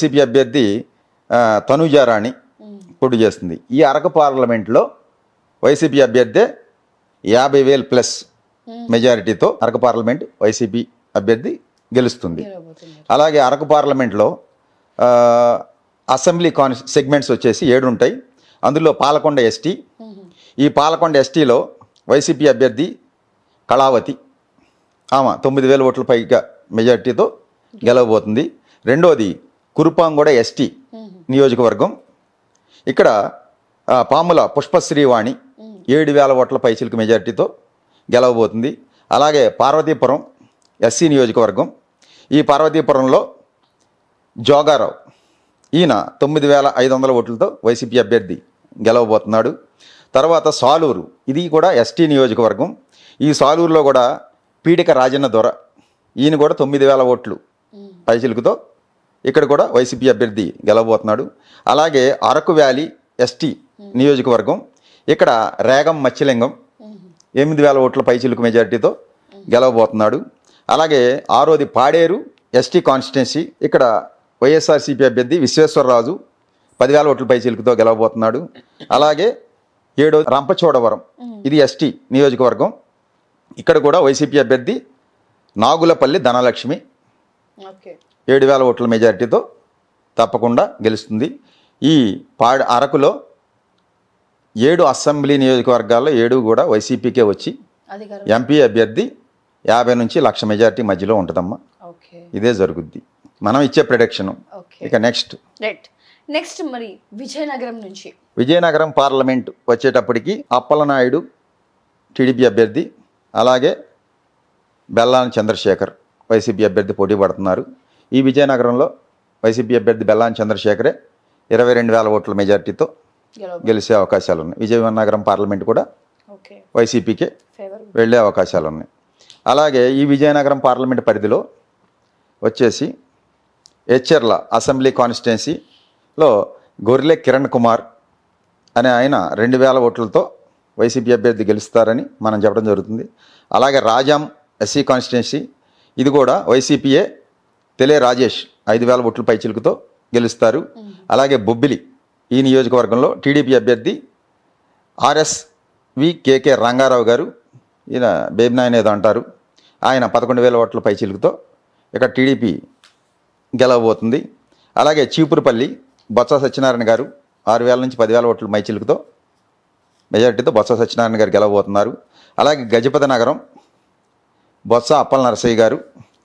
YCP అభ్యర్థి తనుజారాణి పోటీ చేస్తుంది. ఈ అరకు పార్లమెంట్లో వైసీపీ అభ్యర్థి 50,000 ప్లస్ మెజారిటీతో అరకు పార్లమెంట్ వైసీపీ అభ్యర్థి గెలుస్తుంది. అలాగే అరకు పార్లమెంట్లో అసెంబ్లీ సెగ్మెంట్స్ వచ్చేసి 7 ఉంటాయి. అందులో పాలకొండ ఎస్టీ. ఈ పాలకొండ ఎస్టీలో వైసీపీ అభ్యర్థి కళావతి ఆమె 9,000 ఓట్ల పైగా మెజారిటీతో గెలవబోతుంది. రెండోది కురుపాంగూడ ఎస్టీ నియోజకవర్గం. ఇక్కడ పాముల పుష్పశ్రీవాణి 7,000 ఓట్ల పైచిలకు మెజారిటీతో గెలవబోతుంది. అలాగే పార్వతీపురం ఎస్సీ నియోజకవర్గం. ఈ పార్వతీపురంలో జోగారావు ఈయన 9,500 ఓట్లతో వైసీపీ అభ్యర్థి గెలవబోతున్నాడు. తర్వాత సాలూరు, ఇది కూడా ఎస్టీ నియోజకవర్గం. ఈ సాలూరులో కూడా పీడిక రాజన్న దొర ఈయన కూడా 9,000 ఓట్లు పైచిలుకుతో ఇక్కడ కూడా వైసీపీ అభ్యర్థి గెలవబోతున్నాడు. అలాగే అరకు వ్యాలీ ఎస్టీ నియోజకవర్గం. ఇక్కడ రేగం మత్స్యలింగం 8,000 ఓట్ల పైచిలుకు మెజారిటీతో గెలవబోతున్నాడు. అలాగే ఆరోది పాడేరు ఎస్టీ కాన్స్టిట్యున్సీ. ఇక్కడ వైఎస్ఆర్సీపీ అభ్యర్థి విశ్వేశ్వరరాజు 10,000 ఓట్ల పైచిలుకుతో గెలవబోతున్నాడు. అలాగే 7 రంపచోడవరం, ఇది ఎస్టీ నియోజకవర్గం. ఇక్కడ కూడా వైసీపీ అభ్యర్థి నాగులపల్లి ధనలక్ష్మి 7,000 ఓట్ల మెజారిటీతో తప్పకుండా గెలుస్తుంది. ఈ అరకులో 7 అసెంబ్లీ నియోజకవర్గాల్లో 7 కూడా వైసీపీకే వచ్చి ఎంపీ అభ్యర్థి 50 నుంచి 1,00,000 మెజారిటీ మధ్యలో ఉంటుందమ్మా. ఇదే జరుగుద్ది మనం ఇచ్చే ప్రిడిక్షన్. ఇక నెక్స్ట్ మరి విజయనగరం పార్లమెంట్ వచ్చేటప్పటికి అప్పలనాయుడు టీడీపీ అభ్యర్థి, అలాగే బెల్లాని చంద్రశేఖర్ వైసీపీ అభ్యర్థి పోటీ పడుతున్నారు. ఈ విజయనగరంలో వైసీపీ అభ్యర్థి బెల్లాని చంద్రశేఖరే 22,000 ఓట్ల మెజారిటీతో గెలిచే అవకాశాలు ఉన్నాయి. విజయనగరం పార్లమెంట్ కూడా వైసీపీకే వెళ్ళే అవకాశాలు ఉన్నాయి. అలాగే ఈ విజయనగరం పార్లమెంట్ పరిధిలో వచ్చేసి ఎచ్చెర్ల అసెంబ్లీ కాన్స్టిట్యున్సీలో గొర్రె కిరణ్ కుమార్ అనే ఆయన 2,000 ఓట్లతో వైసీపీ అభ్యర్థి గెలుస్తారని మనం చెప్పడం జరుగుతుంది. అలాగే రాజాం ఎస్సీ కాన్స్టిట్యున్సీ, ఇది కూడా వైసీపీయే తెలే రాజేష్ 5,000 ఓట్ల పైచిలుకుతో గెలుస్తారు. అలాగే బొబ్బిలి ఈ నియోజకవర్గంలో టీడీపీ అభ్యర్థి RSVKK రంగారావు గారు, ఈయన బేబినాయన ఏదో అంటారు, ఆయన 11,000 ఓట్ల పైచిలుకుతో ఇక్కడ టీడీపీ గెలవబోతుంది. అలాగే చీపురుపల్లి బొత్స సత్యనారాయణ గారు 6,000 నుంచి 10,000 ఓట్ల మైచిలుకుతో మెజారిటీతో బొత్స సత్యనారాయణ గారు గెలవబోతున్నారు. అలాగే గజపతి నగరం బొత్స అప్పల నరసయ్య గారు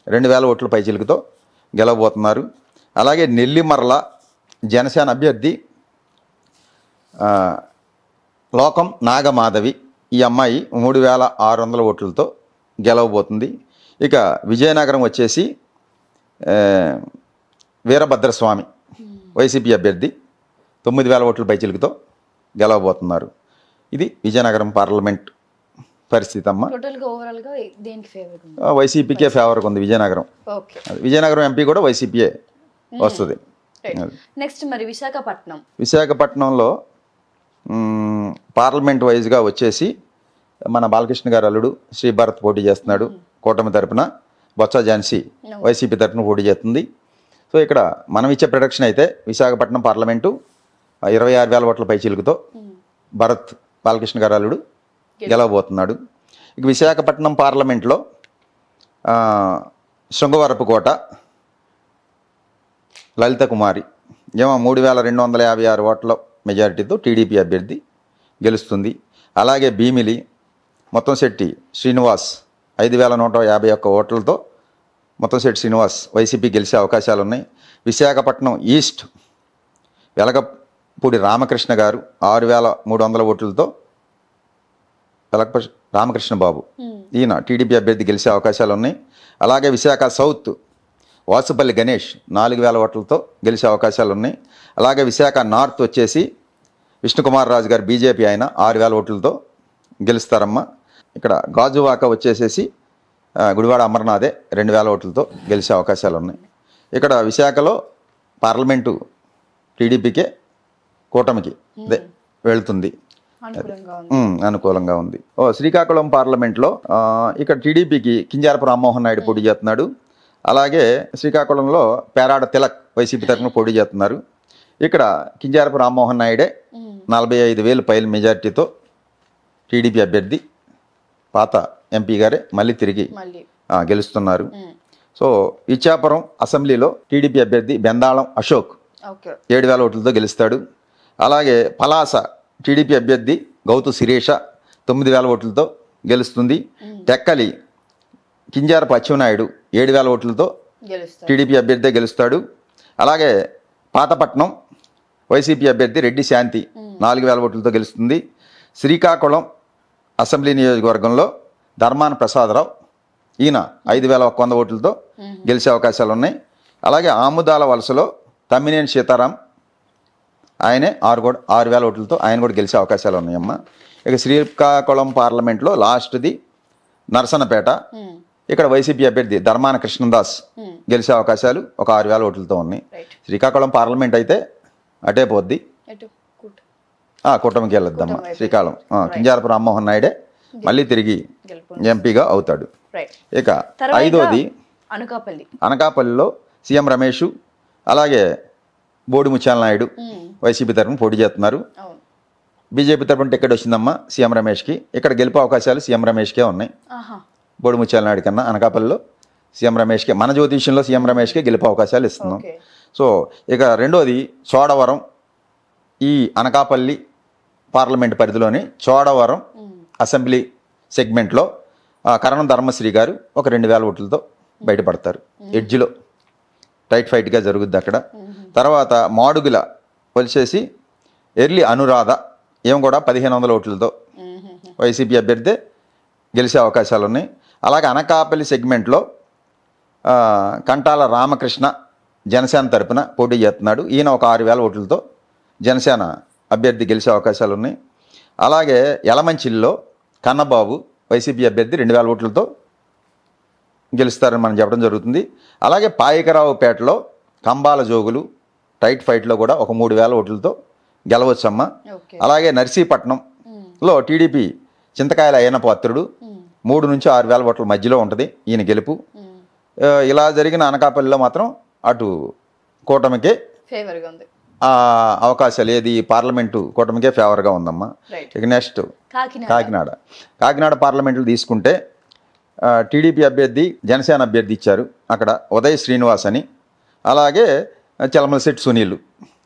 2,000 ఓట్ల పైచిలుకుతో గెలవబోతున్నారు. అలాగే నెల్లిమర్ల జనసేన అభ్యర్థి లోకం నాగమాధవి, ఈ అమ్మాయి 3,600 ఓట్లతో గెలవబోతుంది. ఇక విజయనగరం వచ్చేసి వీరభద్రస్వామి వైసీపీ అభ్యర్థి 9,000 ఓట్ల పైచిలుకుతో గెలవబోతున్నారు. ఇది విజయనగరం పార్లమెంట్ పరిస్థితి అమ్మ. వైసీపీకే ఫేవర్గా ఉంది విజయనగరం. విజయనగరం ఎంపీ కూడా వైసీపీయే వస్తుంది. నెక్స్ట్ మరి విశాఖపట్నంలో పార్లమెంట్ వైజ్గా వచ్చేసి మన బాలకృష్ణ గారు అల్లుడు శ్రీ భారత్ పోటీ చేస్తున్నాడు కూటమి తరపున. బొత్స ఝాన్సీ వైసీపీ తరపున పోటీ చేస్తుంది. సో ఇక్కడ మనం ఇచ్చే ప్రొడక్షన్ అయితే విశాఖపట్నం పార్లమెంటు 26,000 ఓట్ల పైచిలుకుతో భరత్ బాలకృష్ణ గారు అల్లుడు గెలవబోతున్నాడు. ఇక విశాఖపట్నం పార్లమెంట్లో శృంగవరపుకోట లలిత కుమారి ఏమో 3,256 ఓట్ల మెజారిటీతో టీడీపీ అభ్యర్థి గెలుస్తుంది. అలాగే భీమిలి మొత్తంశెట్టి శ్రీనివాస్ 5,151 ఓట్లతో మొత్తంశెట్టి శ్రీనివాస్ వైసీపీ గెలిచే అవకాశాలు ఉన్నాయి. విశాఖపట్నం ఈస్ట్ వెలగపూడి రామకృష్ణ గారు 6,300 ఓట్లతో రామకృష్ణ బాబు ఈయన టీడీపీ అభ్యర్థి గెలిచే అవకాశాలు ఉన్నాయి. అలాగే విశాఖ సౌత్ వాసుపల్లి గణేష్ 4,000 ఓట్లతో గెలిచే అవకాశాలు ఉన్నాయి. అలాగే విశాఖ నార్త్ వచ్చేసి విష్ణుకుమార్ రాజు గారు బీజేపీ ఆయన 6,000 ఓట్లతో గెలుస్తారమ్మా. ఇక్కడ గాజువాక వచ్చేసేసి గుడివాడ అమర్నాథే 2,000 ఓట్లతో గెలిచే అవకాశాలు ఉన్నాయి. ఇక్కడ విశాఖలో పార్లమెంటు టీడీపీకే కూటమికి వెళుతుంది, అనుకూలంగా ఉంది. శ్రీకాకుళం పార్లమెంట్లో ఇక్కడ టీడీపీకి కింజారపు రామ్మోహన్ నాయుడు పోటీ చేస్తున్నాడు. అలాగే శ్రీకాకుళంలో పేరాడ తిలక్ వైసీపీ తరఫున పోటీ చేస్తున్నారు. ఇక్కడ కింజారపు రామ్మోహన్ నాయుడే 45,000 పైల మెజార్టీతో టీడీపీ అభ్యర్థి పాత ఎంపీ గారే మళ్ళీ తిరిగి గెలుస్తున్నారు. సో ఇచ్చాపురం అసెంబ్లీలో టీడీపీ అభ్యర్థి బెందాళం అశోక్ 7,000 ఓట్లతో గెలుస్తాడు. అలాగే పలాస టీడీపీ అభ్యర్థి గౌతు శిరీష 9,000 ఓట్లతో గెలుస్తుంది. టెక్కలి కింజారపు అచ్చెన్నాయుడు 7,000 ఓట్లతో టీడీపీ అభ్యర్థి గెలుస్తాడు. అలాగే పాతపట్నం వైసీపీ అభ్యర్థి రెడ్డి శాంతి 4,000 ఓట్లతో గెలుస్తుంది. శ్రీకాకుళం అసెంబ్లీ నియోజకవర్గంలో ధర్మాన ప్రసాదరావు ఈయన 5,100 ఓట్లతో గెలిచే అవకాశాలు ఉన్నాయి. అలాగే ఆముదాల వలసలో తమ్మినేని సీతారాం ఆయనే 6,000 ఓట్లతో ఆయన కూడా గెలిచే అవకాశాలు ఉన్నాయమ్మా. ఇక శ్రీకాకుళం పార్లమెంట్లో లాస్ట్ది నరసన్నపేట. ఇక్కడ వైసీపీ అభ్యర్థి ధర్మాన కృష్ణదాస్ గెలిచే అవకాశాలు ఒక 6,000 ఓట్లతో ఉన్నాయి. శ్రీకాకుళం పార్లమెంట్ అయితే అటే పోద్ది, కూటమికి వెళ్ళొద్దమ్మా. శ్రీకాకుళం కింజారపు రామ్మోహన్ నాయుడే మళ్ళీ తిరిగి ఎంపీగా అవుతాడు. ఇక ఐదోది అనకాపల్లిలో సీఎం రమేష్ అలాగే బోడి ముత్యాల నాయుడు వైసీపీ తరఫున పోటీ చేస్తున్నారు. బీజేపీ తరఫున టికెట్ వచ్చిందమ్మా సీఎం రమేష్కి. ఇక్కడ గెలుపు అవకాశాలు సీఎం రమేష్కే ఉన్నాయి. బోడి ముత్యాల నాయుడు కన్నా అనకాపల్లిలో సీఎం రమేష్కే, మన జ్యోతిష్యంలో సీఎం రమేష్కే గెలుపు అవకాశాలు ఇస్తున్నాం. సో ఇక రెండోది చోడవరం. ఈ అనకాపల్లి పార్లమెంట్ పరిధిలోని చోడవరం అసెంబ్లీ సెగ్మెంట్లో కరణం ధర్మశ్రీ గారు ఒక 2,000 ఓట్లతో బయటపడతారు. ఎడ్జ్లో టైట్ ఫైట్గా జరుగుద్ది అక్కడ. తర్వాత మాడుగుల వచ్చేసి ఎర్లి అనురాధ ఏం కూడా 1,500 ఓట్లతో వైసీపీ అభ్యర్థి గెలిచే అవకాశాలు ఉన్నాయి. అలాగే అనకాపల్లి సెగ్మెంట్లో కంటాల రామకృష్ణ జనసేన తరపున పోటీ చేస్తున్నాడు. ఈయన ఒక 6,000 ఓట్లతో జనసేన అభ్యర్థి గెలిచే అవకాశాలు ఉన్నాయి. అలాగే యలమంచిల్లో కన్నబాబు వైసీపీ అభ్యర్థి 2,000 ఓట్లతో గెలుస్తారని మనం చెప్పడం జరుగుతుంది. అలాగే పాయకరావుపేటలో కంబాల జోగులు టైట్ ఫైట్లో కూడా ఒక 3,000 ఓట్లతో గెలవచ్చమ్మ. అలాగే నర్సీపట్నంలో టీడీపీ చింతకాయల అయ్యన పాత్రుడు 3 నుంచి 6,000 ఓట్ల మధ్యలో ఉంటుంది ఈయన గెలుపు. ఇలా జరిగిన అనకాపల్లిలో మాత్రం అటు కూటమికే అవకాశాలు, ఏది పార్లమెంటు కూటమికే ఫేవర్గా ఉందమ్మా. ఇక నెక్స్ట్ కాకినాడ పార్లమెంట్లు తీసుకుంటే టీడీపీ అభ్యర్థి జనసేన అభ్యర్థి ఇచ్చారు. అక్కడ ఉదయ్ శ్రీనివాస్ అని, అలాగే చలమలశెట్టి సునీల్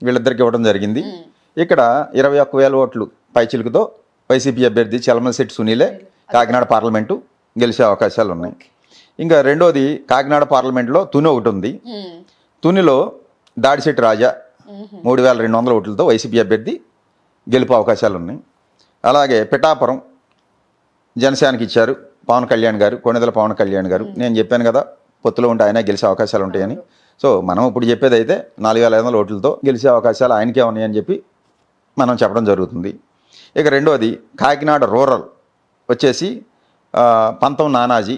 వీళ్ళిద్దరికి ఇవ్వడం జరిగింది. ఇక్కడ 21,000 ఓట్లు పైచిలుకుతో వైసీపీ అభ్యర్థి చలమలశెట్టి సునీలే కాకినాడ పార్లమెంటు గెలిచే అవకాశాలు ఉన్నాయి. ఇంకా రెండోది కాకినాడ పార్లమెంట్లో తుని ఒకటి ఉంది. తునిలో దాడిశెట్టి రాజా 3,200 ఓట్లతో వైసీపీ అభ్యర్థి గెలుపు అవకాశాలు ఉన్నాయి. అలాగే పిఠాపురం జనసేనకి ఇచ్చారు పవన్ కళ్యాణ్ గారు, కొణిదెల పవన్ కళ్యాణ్ గారు. నేను చెప్పాను కదా పొత్తులో ఉంటే ఆయన గెలిచే అవకాశాలు ఉంటాయని. సో మనం ఇప్పుడు చెప్పేది అయితే 4,500 ఓట్లతో గెలిచే అవకాశాలు ఆయనకే ఉన్నాయని చెప్పి మనం చెప్పడం జరుగుతుంది. ఇక రెండోది కాకినాడ రూరల్ వచ్చేసి పంతం నానాజీ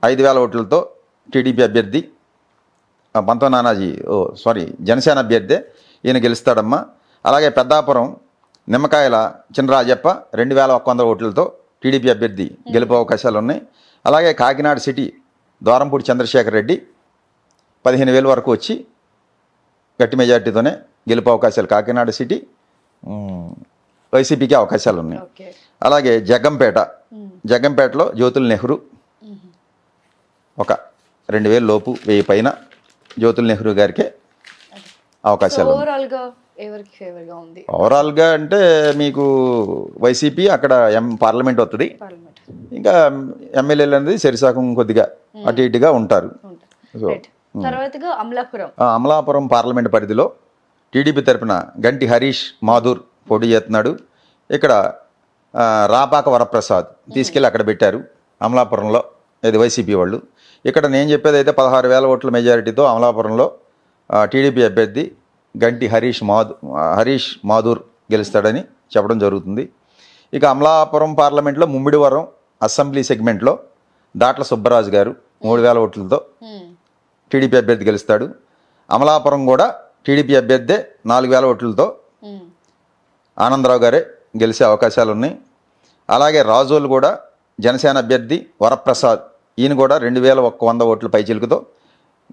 5,000 ఓట్లతో టీడీపీ అభ్యర్థి, పంతం నానాజీ జనసేన అభ్యర్థి ఈయన గెలుస్తాడమ్మా. అలాగే పెద్దాపురం నిమ్మకాయల చినరాజప్ప 2,100 ఓట్లతో టీడీపీ అభ్యర్థి గెలుపు అవకాశాలు ఉన్నాయి. అలాగే కాకినాడ సిటీ ద్వారంపూడి చంద్రశేఖర్ రెడ్డి 15,000 వరకు వచ్చి గట్టి మెజార్టీతోనే గెలుపు అవకాశాలు కాకినాడ సిటీ వైసీపీకి అవకాశాలు ఉన్నాయి. అలాగే జగ్గంపేటలో జ్యోతుల్ నెహ్రూ ఒక 2,000 లోపు 1,000 పైన జ్యోతుల్ నెహ్రూ గారికే అవకాశాలు. ఓవరాల్గా అంటే మీకు వైసీపీ అక్కడ పార్లమెంట్ వస్తుంది, ఇంకా ఎమ్మెల్యేలు అనేది శరిశాఖం కొద్దిగా అటు ఇటుగా ఉంటారు. అమలాపురం పార్లమెంట్ పరిధిలో టీడీపీ తరపున గంటి హరీష్ మాధూర్ పోటీ చేస్తున్నాడు. ఇక్కడ రాపాక వరప్రసాద్ తీసుకెళ్ళి అక్కడ పెట్టారు అమలాపురంలో, ఇది వైసీపీ వాళ్ళు. ఇక్కడ నేను చెప్పేది అయితే 16,000 ఓట్ల మెజారిటీతో అమలాపురంలో టీడీపీ అభ్యర్థి గంటి హరీష్ మాధూర్ గెలుస్తాడని చెప్పడం జరుగుతుంది. ఇక అమలాపురం పార్లమెంట్లో ముమ్మిడివరం అసెంబ్లీ సెగ్మెంట్లో దాట్ల సుబ్బరాజు గారు 3,000 ఓట్లతో టీడీపీ అభ్యర్థి గెలుస్తాడు. అమలాపురం కూడా టీడీపీ అభ్యర్థి 4,000 ఓట్లతో ఆనందరావు గారే గెలిచే అవకాశాలు ఉన్నాయి. అలాగే రాజోలు కూడా జనసేన అభ్యర్థి వరప్రసాద్ ఈయన కూడా 2,100 ఓట్ల పైచిలుకుతో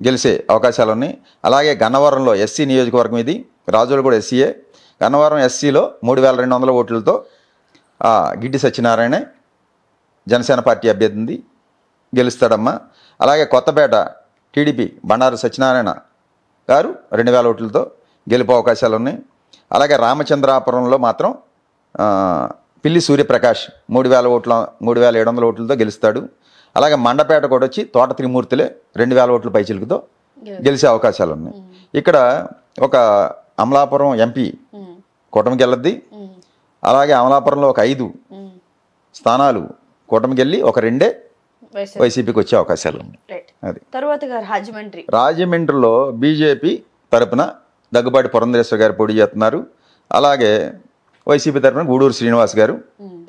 గెలిచే అవకాశాలు ఉన్నాయి. అలాగే గన్నవరంలో ఎస్సీ నియోజకవర్గం, ఇది రాజోలు కూడా ఎస్సీయే. గన్నవరం ఎస్సీలో 3200 ఓట్లతో గిడ్డి సత్యనారాయణ జనసేన పార్టీ అభ్యర్థి ఉంది, గెలుస్తాడమ్మా. అలాగే కొత్తపేట టీడీపీ బండారు సత్యనారాయణ గారు 2000 ఓట్లతో గెలుపు అవకాశాలు ఉన్నాయి. అలాగే రామచంద్రాపురంలో మాత్రం పిల్లి సూర్యప్రకాష్ 3700 ఓట్లతో గెలుస్తాడు. అలాగే మండపేట కూడా వచ్చి తోట త్రిమూర్తులే 2000 ఓట్ల పైచిలుకుతో గెలిచే అవకాశాలు ఉన్నాయి. ఇక్కడ ఒక అమలాపురం ఎంపీ కూటమికి వెళ్ళద్ది. అలాగే అమలాపురంలో ఒక 5 స్థానాలు కూటమికి వెళ్ళి ఒక 2 వైసీపీకి వచ్చే అవకాశాలు ఉన్నాయి. అది తర్వాత రాజమండ్రిలో బీజేపీ తరపున దగ్గుబాటి పురంధరేశ్వర గారు పోటీ చేస్తున్నారు. అలాగే వైసీపీ తరపున గూడూరు శ్రీనివాస్ గారు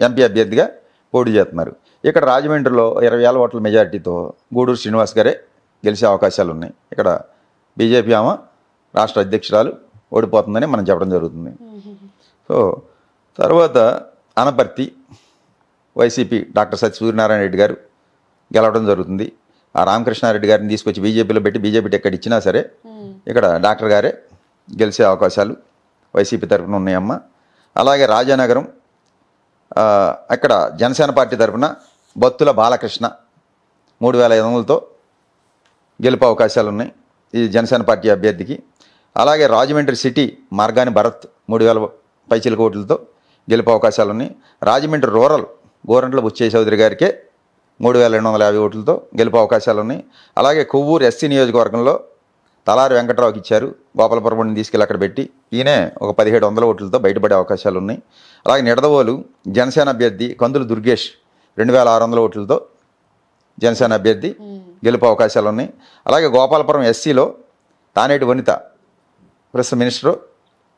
ఎంపీ అభ్యర్థిగా పోటీ చేస్తున్నారు. ఇక్కడ రాజమండ్రిలో 20,000 ఓట్ల మెజార్టీతో గూడూరు శ్రీనివాస్ గారే గెలిచే అవకాశాలు ఉన్నాయి. ఇక్కడ బీజేపీ ఆమె రాష్ట్ర అధ్యక్షురాలు ఓడిపోతుందని మనం చెప్పడం జరుగుతుంది. సో తర్వాత అనపర్తి వైసీపీ డాక్టర్ సత్య సూర్యనారాయణ రెడ్డి గారు గెలవడం జరుగుతుంది. ఆ రామకృష్ణారెడ్డి గారిని తీసుకొచ్చి బీజేపీలో పెట్టి బీజేపీ టికెట్ ఇచ్చినా సరే ఇక్కడ డాక్టర్ గారే గెలిచే అవకాశాలు వైసీపీ తరఫున ఉన్నాయమ్మ. అలాగే రాజానగరం అక్కడ జనసేన పార్టీ తరఫున బత్తుల బాలకృష్ణ 3500తో గెలుపు అవకాశాలు ఉన్నాయి ఈ జనసేన పార్టీ అభ్యర్థికి. అలాగే రాజమండ్రి సిటీ మార్గాని భరత్ 3000 పైచిలుక ఓట్లతో గెలుపు అవకాశాలు ఉన్నాయి. రాజమండ్రి రూరల్ గోరంట్ల బుచ్చయ్య చౌదరి గారికే 3250 ఓట్లతో గెలుపు అవకాశాలు ఉన్నాయి. అలాగే కొవ్వూరు ఎస్సీ నియోజకవర్గంలో తలారి వెంకట్రావుకి ఇచ్చారు, గోపాలపురం తీసుకెళ్ళి అక్కడ పెట్టి ఈయనే ఒక 1700 ఓట్లతో బయటపడే అవకాశాలు ఉన్నాయి. అలాగే నిడదవోలు జనసేన అభ్యర్థి కందులు దుర్గేష్ 2600 ఓట్లతో జనసేన అభ్యర్థి గెలుపు అవకాశాలు ఉన్నాయి. అలాగే గోపాలపురం ఎస్సీలో తానేటి వనిత ప్రస్తుత మినిస్టరు,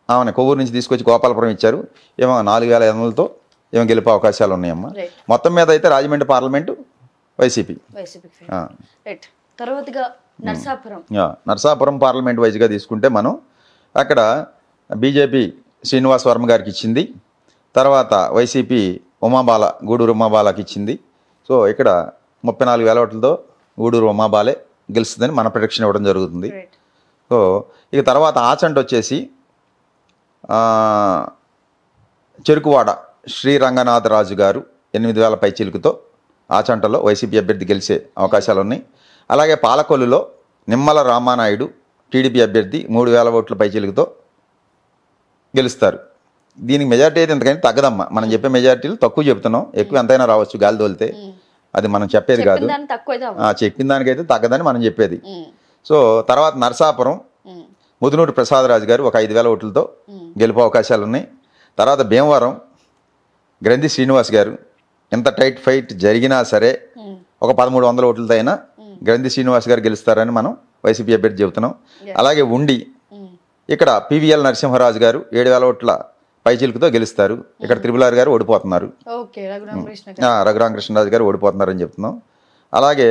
ఆమెను కొవ్వూరు నుంచి తీసుకొచ్చి గోపాలపురం ఇచ్చారు, ఏమో 4500తో ఏమో గెలుపు అవకాశాలు ఉన్నాయమ్మా. మొత్తం మీద అయితే Rajahmundry parliament YCP. Narsapuram parliament వైజ్గా తీసుకుంటే మనం అక్కడ బీజేపీ శ్రీనివాస్ వర్మ గారికి ఇచ్చింది, తర్వాత వైసీపీ గూడూరు ఉమాబాలకి ఇచ్చింది. సో ఇక్కడ 34,000 ఓట్లతో గూడూరు ఉమాబాలే గెలుస్తుందని మన ప్రొడిక్షన్ ఇవ్వడం జరుగుతుంది. సో ఇక తర్వాత ఆచంట వచ్చేసి చెరుకువాడ శ్రీరంగనాథరాజు గారు 8,000 పైచిలుకుతో ఆచంటలో వైసీపీ అభ్యర్థి గెలిచే అవకాశాలు ఉన్నాయి. అలాగే పాలకొల్లులో నిమ్మల రామానాయుడు టీడీపీ అభ్యర్థి 3,000 ఓట్ల పైచిలుకుతో గెలుస్తారు. దీనికి మెజార్టీ అయితే ఎంతకైనా తగ్గదమ్మా. మనం చెప్పే మెజార్టీలు తక్కువ చెప్తున్నాం, ఎక్కువ ఎంతైనా రావచ్చు గాలి తోలితే, అది మనం చెప్పేది కాదు. చెప్పిన దానికైతే తగ్గదని మనం చెప్పేది. సో తర్వాత నరసాపురం ముదునూరు ప్రసాదరాజు గారు ఒక 5,000 ఓట్లతో గెలుపు అవకాశాలు ఉన్నాయి. తర్వాత భీమవరం గ్రంథి శ్రీనివాస్ గారు ఎంత టైట్ ఫైట్ జరిగినా సరే ఒక 1,300 ఓట్లతో అయినా గ్రంథి శ్రీనివాస్ గారు గెలుస్తారని మనం వైసీపీ అభ్యర్థి చెబుతున్నాం. అలాగే ఉండి ఇక్కడ పివిఎల్ నరసింహరాజు గారు 7,000 ఓట్ల పైచిలుకుతో గెలుస్తారు. ఇక్కడ త్రిపులార్ గారు ఓడిపోతున్నారు, రఘురామకృష్ణరాజు గారు ఓడిపోతున్నారని చెప్తున్నాం. అలాగే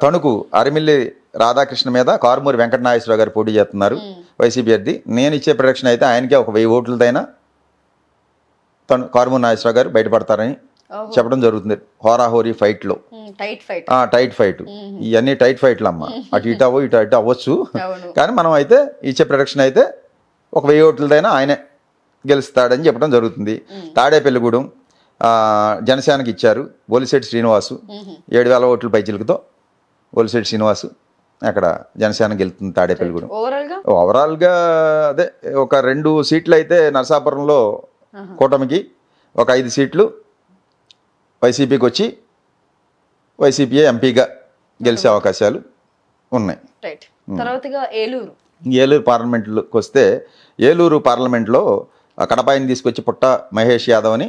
తణుకు అరిమిల్లి రాధాకృష్ణ మీద కారుమూరి వెంకట నాగేశ్వరరావు గారు పోటీ చేస్తున్నారు వైసీపీ అభ్యర్థి. నేను ఇచ్చే ప్రొడక్షన్ అయితే ఆయనకే ఒక 1000 ఓట్లదైనా కారుమూరి నాగేశ్వరరావు గారు బయటపడతారని చెప్పడం జరుగుతుంది. హోరాహోరీ ఫైట్లో టైట్ ఫైట్, ఇవన్నీ టైట్ ఫైట్లు అమ్మ, అటు ఇటు అవ్వచ్చు. కానీ మనం అయితే ఇచ్చే ప్రొడక్షన్ అయితే ఒక 1000 ఓట్లదైనా ఆయనే గెలుస్తాడని చెప్పడం జరుగుతుంది. తాడేపల్లిగూడెం జనసేనకి ఇచ్చారు, బోలిశెట్టి శ్రీనివాసు 7,000 ఓట్ల పైచిలుకుతో బోలిశెట్టి శ్రీనివాసు అక్కడ జనసేన గెలుతుంది. తాడేపల్లిగూడెం ఓవరాల్గా అదే ఒక 2 సీట్లు అయితే నరసాపురంలో కూటమికి, ఒక 5 సీట్లు వైసీపీకి వచ్చి వైసీపీ ఎంపీగా గెలిచే అవకాశాలు ఉన్నాయి. ఏలూరు పార్లమెంట్లోకి వస్తే ఏలూరు పార్లమెంట్లో కడపాయిని తీసుకొచ్చి మహేష్ యాదవ్ అని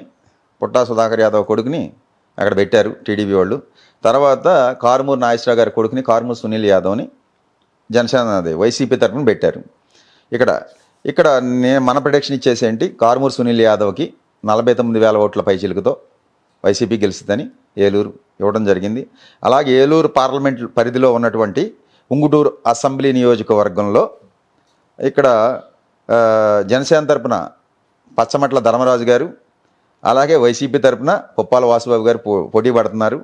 పుట్టా సుధాకర్ యాదవ్ కొడుకుని అక్కడ పెట్టారు టీడీపీ వాళ్ళు. తర్వాత కారుమూరి నాగేశ్వరరావు గారి కొడుకుని కారుమూరి సునీల్ యాదవ్ని జనసేన వైసీపీ తరఫున పెట్టారు. ఇక్కడ మన ప్రొడిక్షన్ ఇచ్చేసేంటి, కారుమూరి సునీల్ యాదవ్కి 49,000 ఓట్ల పైచిలుకుతో వైసీపీ గెలుస్తుందని ఏలూరు ఇవ్వడం జరిగింది. అలాగే ఏలూరు పార్లమెంట్ పరిధిలో ఉన్నటువంటి ఉంగుటూరు అసెంబ్లీ నియోజకవర్గంలో ఇక్కడ జనసేన తరపున పచ్చమట్ల ధర్మరాజు గారు, అలాగే వైసీపీ తరపున పుప్పాల వాసుబాబు గారు పోటీ పడుతున్నారు.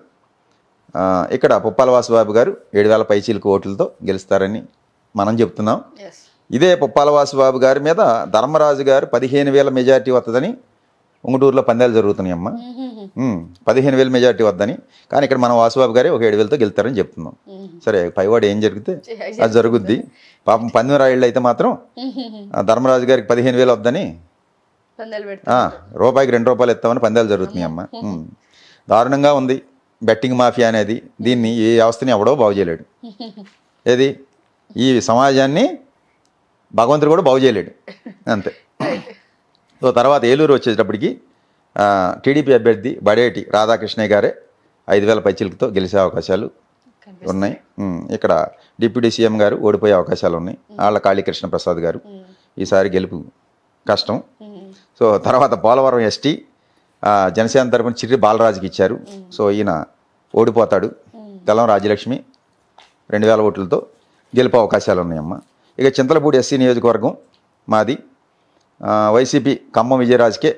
ఇక్కడ పుప్పాల వాసుబాబు గారు 7,000 పైచీలకు ఓట్లతో గెలుస్తారని మనం చెప్తున్నాం. ఎస్. ఇదే పుప్పాల వాసుబాబు గారి మీద ధర్మరాజు గారు 15,000 మెజార్టీ వస్తుందని ఉంగుటూరులో పందాలు జరుగుతున్నాయమ్మ. 15,000 మెజార్టీ వద్దని, కానీ ఇక్కడ మన వాసుబాబు గారే ఒక 7,000తో గెలుస్తారని చెప్తున్నాం. సరే, పైవాడు ఏం జరిగితే అది జరుగుద్ది. పాపం పందెంరాయిళ్ళు అయితే మాత్రం ధర్మరాజు గారికి 15,000 వద్దని రూపాయికి 2 రూపాయలు ఇస్తామని పందాలు జరుగుతున్నాయి అమ్మ. దారుణంగా ఉంది బెట్టింగ్ మాఫియా అనేది. దీన్ని ఏ వ్యవస్థని ఎవడో బాగు చేయలేడు. ఏది ఈ సమాజాన్ని భగవంతుడు కూడా బాగు చేయలేడు, అంతే. సో తర్వాత ఏలూరు వచ్చేటప్పటికి టీడీపీ అభ్యర్థి బడేటి రాధాకృష్ణయ్య గారే 5,000 పైచిలతో గెలిచే అవకాశాలు ఉన్నాయి. ఇక్కడ డిప్యూటీ సీఎం గారు ఓడిపోయే అవకాశాలు ఉన్నాయి. వాళ్ళ కాళీకృష్ణ ప్రసాద్ గారు ఈసారి గెలుపు కష్టం. సో తర్వాత పోలవరం ఎస్టీ జనసేన తరపున చిర్రి బాలరాజుకి ఇచ్చారు. సో ఈయన ఓడిపోతాడు. తెల్లం రాజ్యలక్ష్మి 2,000 ఓట్లతో గెలుపు అవకాశాలు ఉన్నాయమ్మ. ఇక చింతలపూడి ఎస్సీ నియోజకవర్గం మాది. వైసీపీ ఖమ్మం విజయరాజ్కే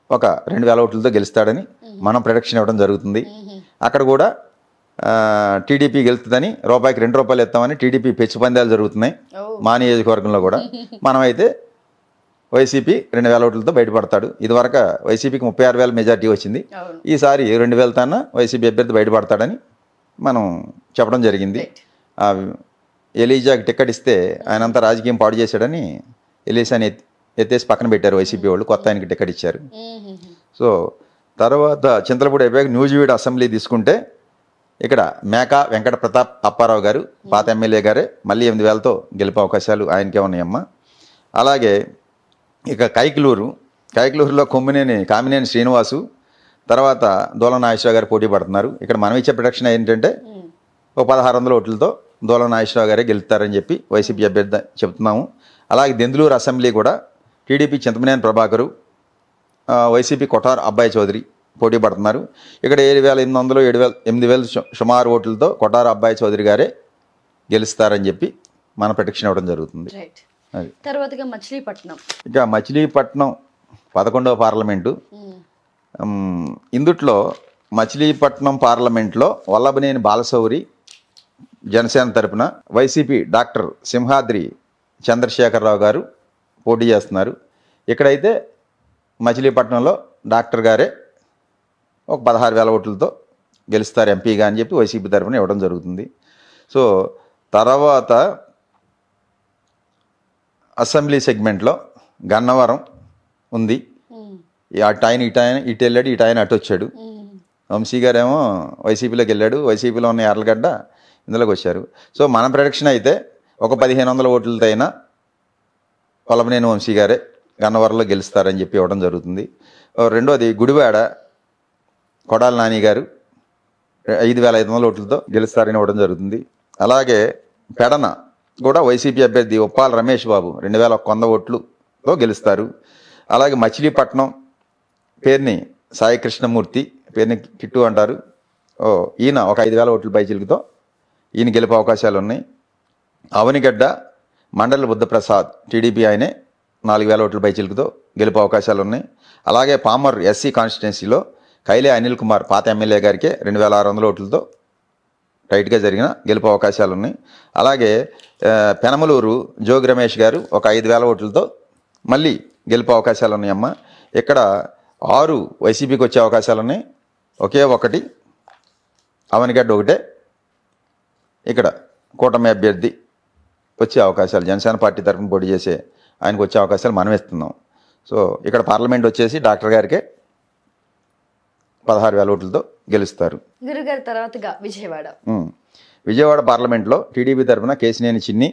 ఒక 2,000 ఓట్లతో గెలుస్తాడని మనం ప్రొడక్షన్ ఇవ్వడం జరుగుతుంది. అక్కడ కూడా టీడీపీ గెలుస్తుందని రూపాయికి 2 రూపాయలు ఇస్తామని టీడీపీ పెచ్చు పందాలు జరుగుతున్నాయి మా నియోజకవర్గంలో కూడా. మనమైతే వైసీపీ 2,000 ఓట్లతో బయటపడతాడు. ఇదివరకు వైసీపీకి 36,000 మెజార్టీ వచ్చింది. ఈసారి 2,000 తన వైసీపీ అభ్యర్థి బయటపడతాడని మనం చెప్పడం జరిగింది. ఎలీజాకి టికెట్ ఇస్తే ఆయనంతా రాజకీయం పాడు చేశాడని ఎలీసాని ఎత్తేసి పక్కన పెట్టారు వైసీపీ వాళ్ళు. కొత్త ఆయనకి టికెట్ ఇచ్చారు. సో తర్వాత చింతలపూడి అయిపోయాక న్యూజివీడ్ అసెంబ్లీ తీసుకుంటే ఇక్కడ మేకా వెంకట ప్రతాప్ అప్పారావు గారు పాత ఎమ్మెల్యే గారే మళ్ళీ 8,000తో గెలిపే అవకాశాలు ఆయనకే ఉన్నాయమ్మ. అలాగే ఇక కైకలూరులో కామినేని శ్రీనివాసు తర్వాత దూల నాగేశ్వరరావు గారు పోటీ పడుతున్నారు. ఇక్కడ మనం ఇచ్చే ప్రొడక్షన్ ఏంటంటే ఒక 1,600 ఓట్లతో దూల నాగేశ్వరరావు గారే గెలుస్తారని చెప్పి వైసీపీ అభ్యర్థి చెప్తున్నాము. అలాగే దెందులూరు అసెంబ్లీ కూడా టీడీపీ చింతమనేని ప్రభాకరు, వైసీపీ కొఠార్ అబ్బాయి చౌదరి పోటీ పడుతున్నారు. ఇక్కడ 7,800 8,000 సుమారు ఓట్లతో కొఠార్ అబ్బాయి చౌదరి గారే గెలుస్తారని చెప్పి మన ప్రొటెక్షన్ ఇవ్వడం జరుగుతుంది. అది తర్వాతగా మచిలీపట్నం. ఇక మచిలీపట్నం 11వ పార్లమెంటు. ఇందుట్లో మచిలీపట్నం పార్లమెంట్లో వల్లభనేని బాలశౌరి జనసేన తరపున, వైసీపీ డాక్టర్ సింహాద్రి చంద్రశేఖరరావు గారు పోటీ చేస్తున్నారు. ఇక్కడైతే మచిలీపట్నంలో డాక్టర్ గారే ఒక 16,000 ఓట్లతో గెలుస్తారు ఎంపీగా అని చెప్పి వైసీపీ తరపున ఇవ్వడం జరుగుతుంది. సో తర్వాత అసెంబ్లీ సెగ్మెంట్లో గన్నవరం ఉంది. అటు ఆయన ఇటు వెళ్ళాడు, ఇటు ఆయన అటు వచ్చాడు. వంశీ గారేమో వైసీపీలోకి వెళ్ళాడు, వైసీపీలో ఉన్న యార్లగడ్డ ఇందులోకి వచ్చారు. సో మన ప్రొడక్షన్ అయితే ఒక 1,500 ఓట్లతో అయినా వల్లభనేని వంశీ గారే గన్నవరంలో గెలుస్తారని చెప్పి ఇవ్వడం జరుగుతుంది. రెండోది గుడివాడ కొడాలి నాని గారు 5,500 ఓట్లతో గెలుస్తారని ఇవ్వడం జరుగుతుంది. అలాగే పెడన కూడా వైసీపీ అభ్యర్థి ఉప్పాల రమేష్ బాబు 2,100 ఓట్లతో గెలుస్తారు. అలాగే మచిలీపట్నం పేరుని సాయి కృష్ణమూర్తి, పేరుని కిట్టు అంటారు. ఈయన ఒక 5,000 ఓట్ల పైచిలుకుతో ఈయన గెలిపే అవకాశాలు ఉన్నాయి. అవనిగడ్డ మండలి బుద్ధప్రసాద్ టీడీపీ ఆయనే 4,000 ఓట్ల పైచిలుకుతో గెలిపే అవకాశాలు ఉన్నాయి. అలాగే పామర్ ఎస్సీ కాన్స్టిట్యున్సీలో కైలే అనిల్ కుమార్ పాత ఎమ్మెల్యే గారికి 2,600 ఓట్లతో టైట్గా జరిగిన గెలుపు అవకాశాలు ఉన్నాయి. అలాగే పెనమలూరు జోగి రమేష్ గారు ఒక 5,000 ఓట్లతో మళ్ళీ గెలుపు అవకాశాలు ఉన్నాయమ్మ. ఇక్కడ 6 వైసీపీకి వచ్చే అవకాశాలు ఉన్నాయి. ఒకే ఒకటి అవనిగడ్డ ఒకటే ఇక్కడ కూటమి అభ్యర్థి వచ్చే అవకాశాలు, జనసేన పార్టీ తరఫున పోటీ చేసే ఆయనకు వచ్చే అవకాశాలు మనం ఇస్తున్నాం. సో ఇక్కడ పార్లమెంట్ వచ్చేసి డాక్టర్ గారికే 16,000 ఓట్లతో గెలుస్తారు. గురుగారు తర్వాతగా విజయవాడ పార్లమెంట్లో టీడీపీ తరఫున కేసినేని చిన్ని,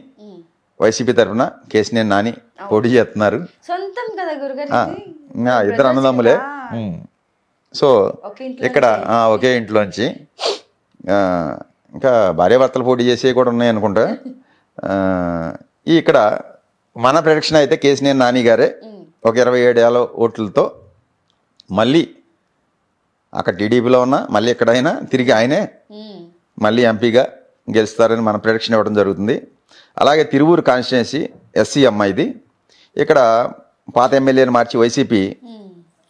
వైసీపీ తరఫున కేసినేని నాని పోటీ చేస్తున్నారు. సొంతం కదా గురుగారు, ఇద్దరు అన్నదమ్ములే. సో ఇక్కడ ఒకే ఇంట్లోంచి ఇంకా భార్యాభర్తలు పోటీ చేసేవి కూడా ఉన్నాయి అనుకుంటా. ఇక్కడ మన ప్రొడక్షన్ అయితే కేసినేని నాని గారే ఒక 27,000 ఓట్లతో మళ్ళీ అక్కడ టీడీపీలో ఉన్న మళ్ళీ ఎక్కడైనా తిరిగి ఆయనే మళ్ళీ ఎంపీగా గెలుస్తారని మన ప్రొడక్షన్ ఇవ్వడం జరుగుతుంది. అలాగే తిరువూరు కాన్స్టిట్యున్సీ ఎస్సీ అమ్మాయిది. ఇక్కడ పాత ఎమ్మెల్యేని మార్చి వైసీపీ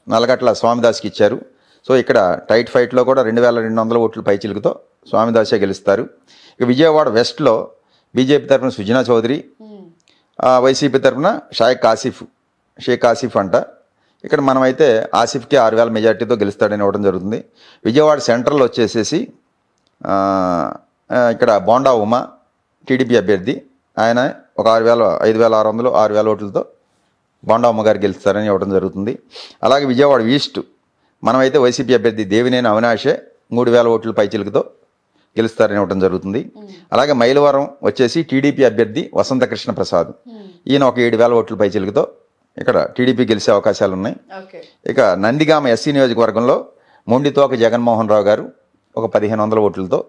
నల్లగట్ల స్వామిదాస్కి ఇచ్చారు. సో ఇక్కడ టైట్ ఫైట్లో కూడా 2,200 ఓట్ల పైచిలుకుతో స్వామిదాసే గెలుస్తారు. ఇక విజయవాడ వెస్ట్లో బీజేపీ తరఫున సుజనా చౌదరి, వైసీపీ తరఫున షేక్ ఆసిఫ్ అంట. ఇక్కడ మనమైతే ఆసిఫ్కి 6,000 మెజార్టీతో గెలుస్తాడని ఇవ్వడం జరుగుతుంది. విజయవాడ సెంట్రల్ వచ్చేసేసి ఇక్కడ బోండా ఉమా టీడీపీ అభ్యర్థి, ఆయన ఒక 5,600 6,000 ఓట్లతో బోండా ఉమ్మ గారు గెలుస్తారని ఇవ్వడం జరుగుతుంది. అలాగే విజయవాడ ఈస్ట్ మనమైతే వైసీపీ అభ్యర్థి దేవినేని అవినాషే 3,000 ఓట్ల పైచిలుకతో గెలుస్తారని ఇవ్వడం జరుగుతుంది. అలాగే మైలవరం వచ్చేసి టీడీపీ అభ్యర్థి వసంతకృష్ణ ప్రసాద్, ఈయన ఒక 7,000 ఓట్ల పైచిలుకతో ఇక్కడ టీడీపీ గెలిచే అవకాశాలు ఉన్నాయి. ఇక నందిగామ ఎస్సీ నియోజకవర్గంలో మొండితోక జగన్మోహన్ రావు గారు ఒక 1,500 ఓట్లతో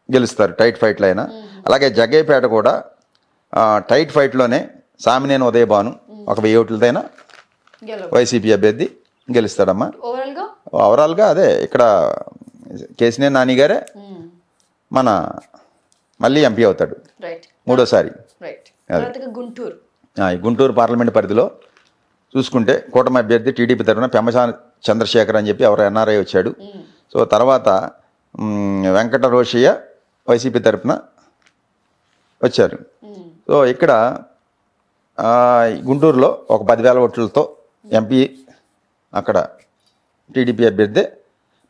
గెలుస్తారు టైట్ ఫైట్లో అయినా. అలాగే జగ్గయ్యపేట కూడా టైట్ ఫైట్లోనే సామినేని ఉదయభాను ఒక 1000 ఓట్లతో అయినా వైసీపీ అభ్యర్థి గెలుస్తాడమ్మా. ఓవరాల్గా అదే ఇక్కడ కేసినేని నాని గారే మన మళ్ళీ ఎంపీ అవుతాడు మూడోసారి. గుంటూరు పార్లమెంట్ పరిధిలో చూసుకుంటే కూటమి అభ్యర్థి టీడీపీ తరఫున పెమ్మసాని చంద్రశేఖర్ అని చెప్పి ఎవరు ఎన్ఆర్ఐ వచ్చాడు. సో తర్వాత వెంకట రోషయ్య వైసీపీ తరఫున వచ్చారు. సో ఇక్కడ గుంటూరులో ఒక 10,000 ఓట్లతో ఎంపీ అక్కడ టీడీపీ అభ్యర్థి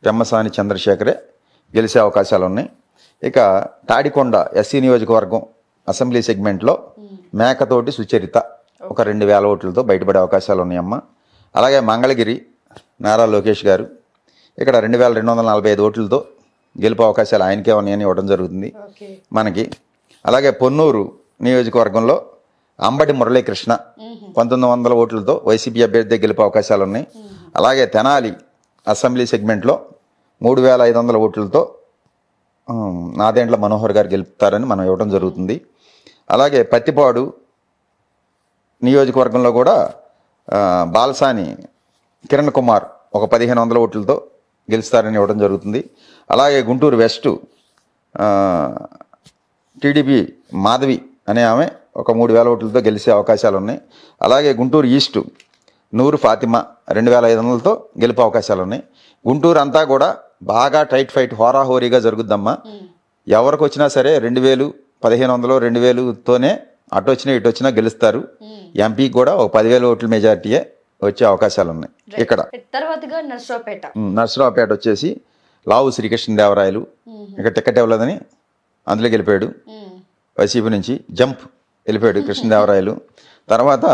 పెమ్మసాని చంద్రశేఖరే గెలిచే అవకాశాలు ఉన్నాయి. ఇక తాడికొండ ఎస్సీ నియోజకవర్గం అసెంబ్లీ సెగ్మెంట్లో మేకతోటి సుచరిత ఒక 2,000 ఓట్లతో బయటపడే అవకాశాలు ఉన్నాయమ్మ. అలాగే మంగళగిరి నారా లోకేష్ గారు ఇక్కడ 2,245 ఓట్లతో గెలుపు అవకాశాలు ఆయనకే ఉన్నాయని ఇవ్వడం జరుగుతుంది మనకి. అలాగే పొన్నూరు నియోజకవర్గంలో అంబటి మురళీకృష్ణ 1,900 ఓట్లతో వైసీపీ అభ్యర్థి గెలుపు అవకాశాలు ఉన్నాయి. అలాగే తెనాలి అసెంబ్లీ సెగ్మెంట్లో 3,500 ఓట్లతో నాదెండ్ల మనోహర్ గారు గెలుపుతారని మనం ఇవ్వడం జరుగుతుంది. అలాగే పత్తిపాడు నియోజకవర్గంలో కూడా బాలసాని కిరణ్ కుమార్ ఒక 1,500 ఓట్లతో గెలుస్తారని ఇవ్వడం జరుగుతుంది. అలాగే గుంటూరు వెస్ట్ టీడీపీ మాధవి అనే ఆమె ఒక 3,000 ఓట్లతో గెలిచే అవకాశాలు ఉన్నాయి. అలాగే గుంటూరు ఈస్ట్ నూరు ఫాతిమా 2,500లతో గెలుపు అవకాశాలు ఉన్నాయి. గుంటూరు అంతా కూడా బాగా టైట్ ఫైట్ హోరాహోరీగా జరుగుద్దమ్మా. ఎవరికి వచ్చినా సరే 2,000 1,500 2,000తోనే అటు వచ్చినా ఇటు వచ్చినా గెలుస్తారు. ఎంపీకి కూడా ఒక 10,000 ఓట్ల మెజార్టీయే వచ్చే అవకాశాలు ఉన్నాయి. ఇక్కడ నర్సరావుపేట వచ్చేసి లావు శ్రీకృష్ణదేవరాయలు ఇక్కడ టికెట్ ఇవ్వలేదని అందులో గెలిపాడు. వైసీపీ నుంచి జంప్ వెళ్ళిపోయాడు కృష్ణదేవరాయలు. తర్వాత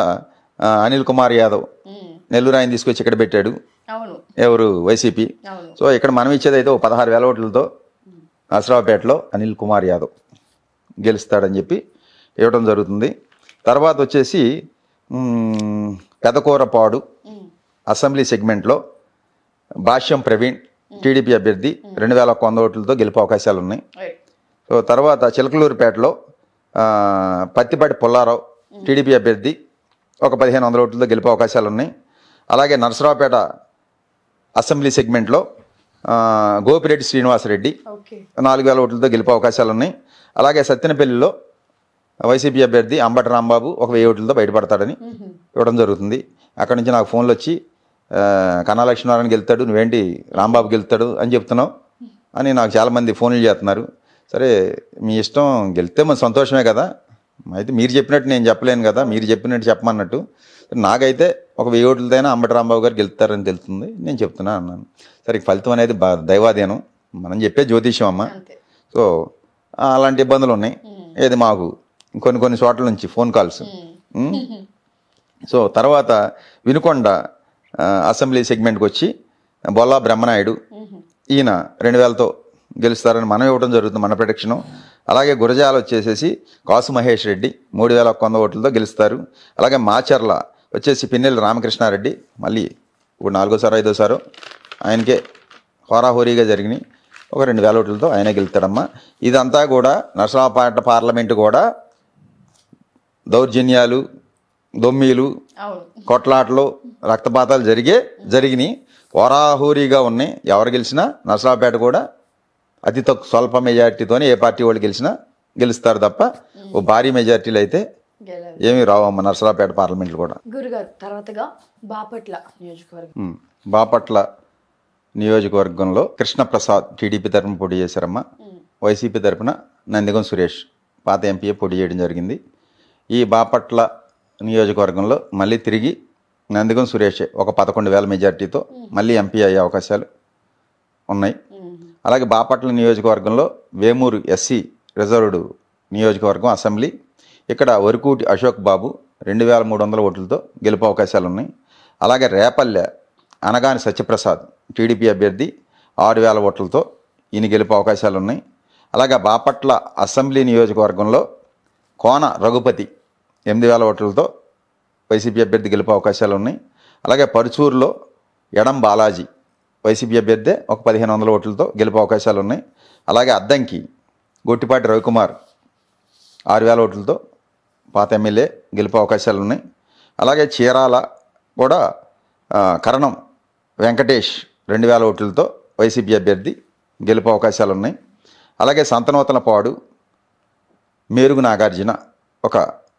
అనిల్ కుమార్ యాదవ్ నెల్లూరు ఆయన తీసుకొచ్చి ఇక్కడ పెట్టాడు, ఎవరు వైసీపీ. సో ఇక్కడ మనం ఇచ్చేది అయితే 16,000 ఓట్లతో నర్సరావుపేటలో అనిల్ కుమార్ యాదవ్ గెలుస్తాడని చెప్పి ఇవ్వడం జరుగుతుంది. తర్వాత వచ్చేసి పెదకూరపాడు అసెంబ్లీ సెగ్మెంట్లో భాష్యం ప్రవీణ్ టీడీపీ అభ్యర్థి 2,100 ఓట్లతో గెలుపు అవకాశాలు ఉన్నాయి. సో తర్వాత చిలకలూరుపేటలో పత్తిపాటి పుల్లారావు టీడీపీ అభ్యర్థి ఒక 1,500 ఓట్లతో గెలుపు అవకాశాలు ఉన్నాయి. అలాగే నర్సరావుపేట అసెంబ్లీ సెగ్మెంట్లో గోపిరెడ్డి శ్రీనివాసరెడ్డి 4,000 ఓట్లతో గెలుపు అవకాశాలు ఉన్నాయి. అలాగే సత్తెనపల్లిలో వైసీపీ అభ్యర్థి అంబటి రాంబాబు ఒక 1,000 ఓట్లతో బయటపడతాడని ఇవ్వడం జరుగుతుంది. అక్కడి నుంచి నాకు ఫోన్లు వచ్చి కన్నా లక్ష్మీనారాయణ గెలుతాడు, నువ్వేంటి రాంబాబు గెలుతాడు అని చెప్తున్నావు అని నాకు చాలామంది ఫోన్లు చేస్తున్నారు. సరే మీ ఇష్టం, గెలితే మన సంతోషమే కదా, అయితే మీరు చెప్పినట్టు నేను చెప్పలేను కదా, మీరు చెప్పినట్టు చెప్పమన్నట్టు. నాకైతే ఒక 1,000 ఓట్లతోనే అంబటి రాంబాబు గారు గెలుతారని తెలుస్తుంది, నేను చెప్తున్నా అన్నాను. సరే ఫలితం అనేది దైవాధీనం, మనం చెప్పే జ్యోతిష్యం అమ్మ. సో అలాంటి ఇబ్బందులు ఉన్నాయి. ఏది మాకు కొన్ని చోట్ల నుంచి ఫోన్ కాల్స్. సో తర్వాత వినుకొండ అసెంబ్లీ సెగ్మెంట్కి వచ్చి బొల్లా బ్రహ్మనాయుడు ఈయన 2,000తో గెలుస్తారని మనం ఇవ్వడం జరుగుతుంది, మన ప్రొడిక్షను. అలాగే గురజాల వచ్చేసేసి కాసు మహేష్ రెడ్డి 3,100 ఓట్లతో గెలుస్తారు. అలాగే మాచర్ల వచ్చేసి పిన్నెల్లి రామకృష్ణారెడ్డి మళ్ళీ ఇప్పుడు 4వ 5వ ఆయనకే హోరాహోరీగా జరిగినాయి, ఒక 2,000 ఓట్లతో ఆయనే గెలుస్తాడమ్మా. ఇదంతా కూడా నర్సరావుపేట పార్లమెంటు కూడా దౌర్జన్యాలు, దొమ్మీలు, కొట్లాటలు, రక్తపాతాలు జరిగినాయి, హోరాహోరీగా ఉన్నాయి. ఎవరు గెలిచినా నర్సరావుపేట కూడా అతి తక్కువ స్వల్ప మెజార్టీతోనే ఏ పార్టీ వాళ్ళు గెలిచినా గెలుస్తారు తప్ప ఓ భారీ మెజార్టీలు అయితే ఏమీ రావమ్మ నర్సరావుపేట పార్లమెంట్లు కూడా. గురుగారు తర్వాతగా బాపట్ల నియోజకవర్గంలో కృష్ణప్రసాద్ టీడీపీ తరఫున పోటీ చేశారమ్మా. వైసీపీ తరపున నందిగం సురేష్ పాత ఎంపీఏ పోటీ చేయడం జరిగింది. ఈ బాపట్ల నియోజకవర్గంలో మళ్ళీ తిరిగి నందిగం సురేష్ ఒక 11,000 మెజార్టీతో మళ్ళీ ఎంపీ అయ్యే అవకాశాలు ఉన్నాయి. అలాగే బాపట్ల నియోజకవర్గంలో వేమూరు ఎస్సీ రిజర్వ్డ్ నియోజకవర్గం అసెంబ్లీ, ఇక్కడ వరకూటి అశోక్ బాబు 2,300 ఓట్లతో గెలుపు అవకాశాలు ఉన్నాయి. అలాగే రేపల్లె అనగాని సత్యప్రసాద్ టీడీపీ అభ్యర్థి 6,000 ఓట్లతో ఈయన గెలుపు అవకాశాలు ఉన్నాయి. అలాగే బాపట్ల అసెంబ్లీ నియోజకవర్గంలో కోన రఘుపతి 8,000 ఓట్లతో వైసీపీ అభ్యర్థి గెలుపు అవకాశాలు ఉన్నాయి. అలాగే పరుచూరులో ఎడం బాలాజీ వైసీపీ అభ్యర్థి ఒక 1,500 ఓట్లతో గెలుపు అవకాశాలు ఉన్నాయి. అలాగే అద్దంకి గొట్టిపాటి రవికుమార్ 6,000 ఓట్లతో పాత ఎమ్మెల్యే గెలుపు అవకాశాలు ఉన్నాయి. అలాగే చీరాల కూడా కరణం వెంకటేష్ 2,000 ఓట్లతో వైసీపీ అభ్యర్థి గెలుపు అవకాశాలు ఉన్నాయి. అలాగే సంతనూతలపాడు మేరుగు నాగార్జున ఒక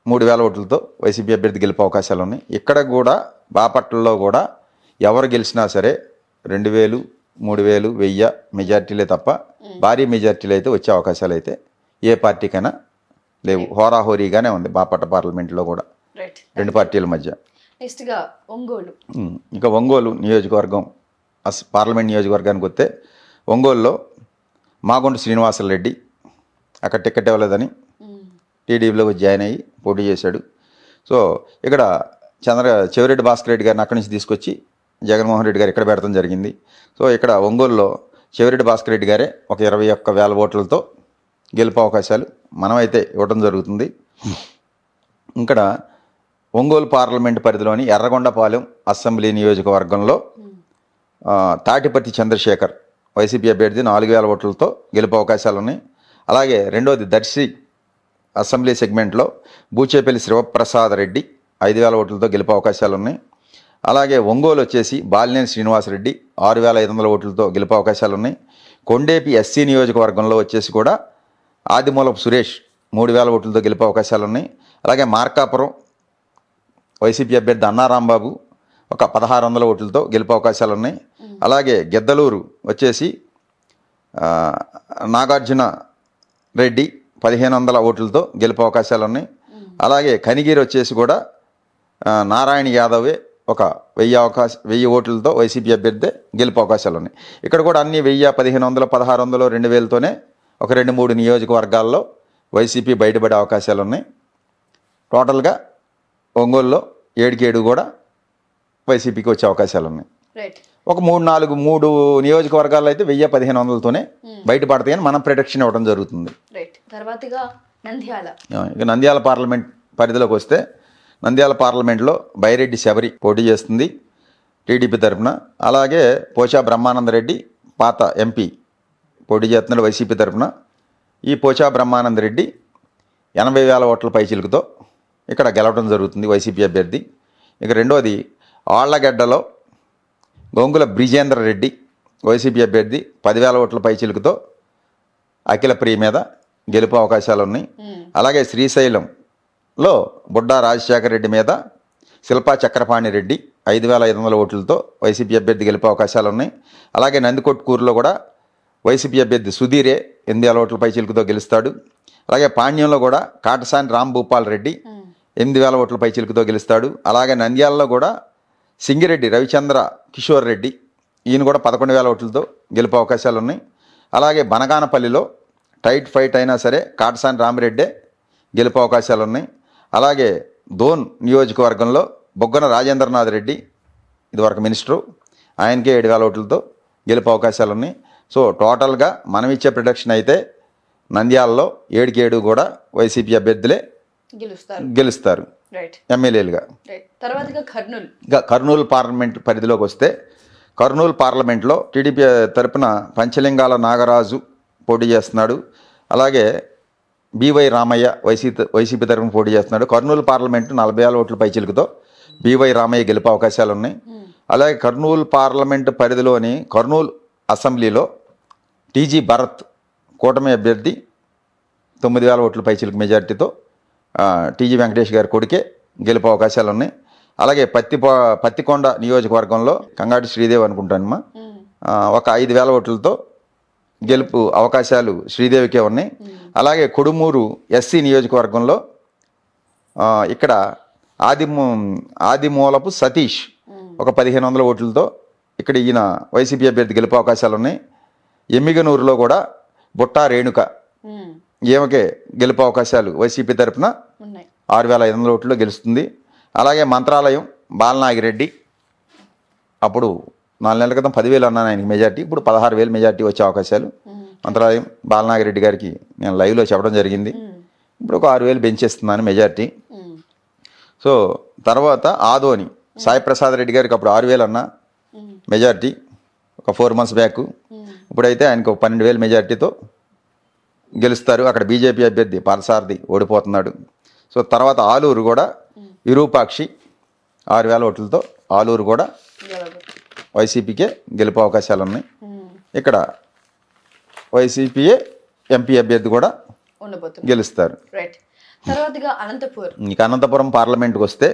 3,000 ఓట్లతో వైసీపీ అభ్యర్థి గెలుపు అవకాశాలు ఉన్నాయి. ఇక్కడ కూడా బాపట్లలో కూడా ఎవరు గెలిచినా సరే 2,000, 3,000, 1,000 మెజార్టీలే తప్ప భారీ మెజార్టీలు అయితే వచ్చే అవకాశాలు అయితే ఏ పార్టీకైనా లేవు. హోరాహోరీగానే ఉంది బాపట్ల పార్లమెంట్లో కూడా రెండు పార్టీల మధ్య. నెక్స్ట్గా ఒంగోలు. ఇంకా ఒంగోలు నియోజకవర్గం పార్లమెంట్ నియోజకవర్గానికి వస్తే ఒంగోలులో మాగుంట శ్రీనివాసరెడ్డి అక్కడ టికెట్ ఇవ్వలేదని టీడీపీలోకి జాయిన్ అయ్యి పోటీ చేశాడు. సో ఇక్కడ చెవిరెడ్డి భాస్కర్ రెడ్డి గారిని అక్కడి నుంచి తీసుకొచ్చి జగన్మోహన్ రెడ్డి గారు ఇక్కడ పెడతాం జరిగింది. సో ఇక్కడ ఒంగోలులో చెవిరెడ్డి భాస్కర్ రెడ్డి గారే ఒక 21,000 ఓట్లతో గెలుపు అవకాశాలు మనమైతే ఇవ్వడం జరుగుతుంది. ఇక్కడ ఒంగోలు పార్లమెంట్ పరిధిలోని ఎర్రగొండపాలెం అసెంబ్లీ నియోజకవర్గంలో తాటిపర్తి చంద్రశేఖర్ వైసీపీ అభ్యర్థి 4,000 ఓట్లతో గెలుపు అవకాశాలు ఉన్నాయి. అలాగే రెండోది దర్శి అసెంబ్లీ సెగ్మెంట్లో బూచేపల్లి శివప్రసాద్ రెడ్డి 5,000 ఓట్లతో గెలుపు అవకాశాలు ఉన్నాయి. అలాగే ఒంగోలు వచ్చేసి బాలినేని శ్రీనివాసరెడ్డి 6,500 ఓట్లతో గెలుపు అవకాశాలు ఉన్నాయి. కొండేపి ఎస్సీ నియోజకవర్గంలో వచ్చేసి కూడా ఆదిమూలపు సురేష్ 3,000 ఓట్లతో గెలుపు అవకాశాలు ఉన్నాయి. అలాగే మార్కాపురం వైసీపీ అభ్యర్థి అన్నారాంబాబు ఒక 1,600 ఓట్లతో గెలుపు అవకాశాలు ఉన్నాయి. అలాగే గిద్దలూరు వచ్చేసి నాగార్జున రెడ్డి 1,500 ఓట్లతో గెలుపు అవకాశాలు ఉన్నాయి. అలాగే కనిగిరి వచ్చేసి కూడా నారాయణ యాదవే ఒక 1,000 ఓట్లతో వైసీపీ అభ్యర్థి గెలుపు అవకాశాలు ఉన్నాయి. ఇక్కడ కూడా అన్ని 1,000, 1,500, 1,600, 2,000తోనే ఒక 2-3 నియోజకవర్గాల్లో వైసీపీ బయటపడే అవకాశాలు ఉన్నాయి. టోటల్గా ఒంగోలులో 7 కూడా వైసీపీకి వచ్చే అవకాశాలు ఉన్నాయి. ఒక 3 నియోజకవర్గాల్లో అయితే 1,000, 1,500తోనే బయటపడతాయని మనం ప్రొటెక్షన్ ఇవ్వడం జరుగుతుంది. ఇక నంద్యాల పార్లమెంట్ పరిధిలోకి వస్తే నంద్యాల పార్లమెంట్లో బైరెడ్డి శబరి పోటీ చేస్తుంది టీడీపీ తరఫున. అలాగే పోచా బ్రహ్మానందరెడ్డి పాత ఎంపీ పోటీ చేస్తున్నాడు వైసీపీ తరఫున. ఈ పోచా బ్రహ్మానందరెడ్డి 80,000 ఓట్ల పైచిలుకుతో ఇక్కడ గెలవడం జరుగుతుంది వైసీపీ అభ్యర్థి. ఇక రెండోది ఆళ్లగడ్డలో గొంగుల బ్రిజేంద్ర రెడ్డి వైసీపీ అభ్యర్థి 10,000 ఓట్ల పైచిలుకుతో అఖిల ప్రియ మీద గెలుపు అవకాశాలు ఉన్నాయి. అలాగే శ్రీశైలంలో బుడ్డా రాజశేఖర రెడ్డి మీద శిల్పా చక్రపాణి రెడ్డి 5,500 ఓట్లతో వైసీపీ అభ్యర్థి గెలుపు అవకాశాలు ఉన్నాయి. అలాగే నందికొట్కూరులో కూడా వైసీపీ అభ్యర్థి సుధీరే 8,000 ఓట్ల పైచిలుకుతో గెలుస్తాడు. అలాగే పాణ్యంలో కూడా కాటసాని రాంభూపాల్ రెడ్డి 8,000 ఓట్ల పైచిలుకుతో గెలుస్తాడు. అలాగే నంద్యాలలో కూడా సింగిరెడ్డి రవిచంద్ర కిషోర్ రెడ్డి ఈయన కూడా 11,000 ఓట్లతో గెలుపు అవకాశాలు ఉన్నాయి. అలాగే బనగానపల్లిలో టైట్ ఫైట్ అయినా సరే కాటసాని రామిరెడ్డే గెలుపు అవకాశాలు ఉన్నాయి. అలాగే దోన్ నియోజకవర్గంలో బొగ్గన రాజేంద్రనాథ్ రెడ్డి ఇదివరకు మినిస్టరు, ఆయనకే 7,000 ఓట్లతో గెలుపు అవకాశాలు ఉన్నాయి. సో టోటల్గా మనం ఇచ్చే ప్రొడక్షన్ అయితే నంద్యాలలో 7 కూడా వైసీపీ అభ్యర్థులే గెలుస్తారు ఎమ్మెల్యేలుగా. కర్నూలు పార్లమెంట్ పరిధిలోకి వస్తే కర్నూలు పార్లమెంట్లో టీడీపీ తరపున పంచలింగాల నాగరాజు పోటీ చేస్తున్నాడు. అలాగే బివై రామయ్య వైసీపీ తరపున పోటీ చేస్తున్నాడు. కర్నూలు పార్లమెంటు 40,000 ఓట్ల పైచిలుకుతో బివై రామయ్య గెలుపు అవకాశాలు ఉన్నాయి. అలాగే కర్నూలు పార్లమెంటు పరిధిలోని కర్నూలు అసెంబ్లీలో టీజీ భరత్ కూటమి అభ్యర్థి 9,000 ఓట్ల పైచిలుకు మెజార్టీతో టీజీ వెంకటేష్ గారి కొడుకే గెలుపు అవకాశాలు ఉన్నాయి. అలాగే పత్తికొండ నియోజకవర్గంలో కంగాటి శ్రీదేవి అనుకుంటానమ్మా ఒక 5,000 ఓట్లతో గెలుపు అవకాశాలు శ్రీదేవికే ఉన్నాయి. అలాగే కొడుమూరు ఎస్సీ నియోజకవర్గంలో ఇక్కడ ఆదిమూలపు సతీష్ ఒక 1500 ఓట్లతో ఇక్కడ ఈయన వైసీపీ అభ్యర్థి గెలుపు అవకాశాలు ఉన్నాయి. ఎమ్మిగనూరులో కూడా బుట్టా రేణుక ఈమెకే గెలుపు అవకాశాలు వైసీపీ తరఫున 6500 ఓట్లలో గెలుస్తుంది. అలాగే మంత్రాలయం బాలనాగిరెడ్డి అప్పుడు 4 నెలల క్రితం 10,000 అన్నాను ఆయనకి మెజార్టీ, ఇప్పుడు 16,000 మెజార్టీ వచ్చే అవకాశాలు. మంత్రాలయం బాలనాగిరెడ్డి గారికి నేను లైవ్లో చెప్పడం జరిగింది. ఇప్పుడు ఒక 6,000 పెంచేస్తున్నాను మెజార్టీ. సో తర్వాత ఆదోని సాయిప్రసాద్ రెడ్డి గారికి అప్పుడు 6,000 అన్న మెజార్టీ ఒక 4 months బ్యాక్. ఇప్పుడైతే ఆయనకు ఒక 12,000 మెజార్టీతో గెలుస్తారు. అక్కడ బీజేపీ అభ్యర్థి పార్థసారథి ఓడిపోతున్నాడు. సో తర్వాత ఆలూరు కూడా విరూపాక్షి 6,000 ఓట్లతో ఆలూరు కూడా వైసీపీకే గెలుపు అవకాశాలు ఉన్నాయి. ఇక్కడ వైసీపీఏ ఎంపీ అభ్యర్థి కూడా గెలుస్తారు. ఇక అనంతపురం పార్లమెంట్కి వస్తే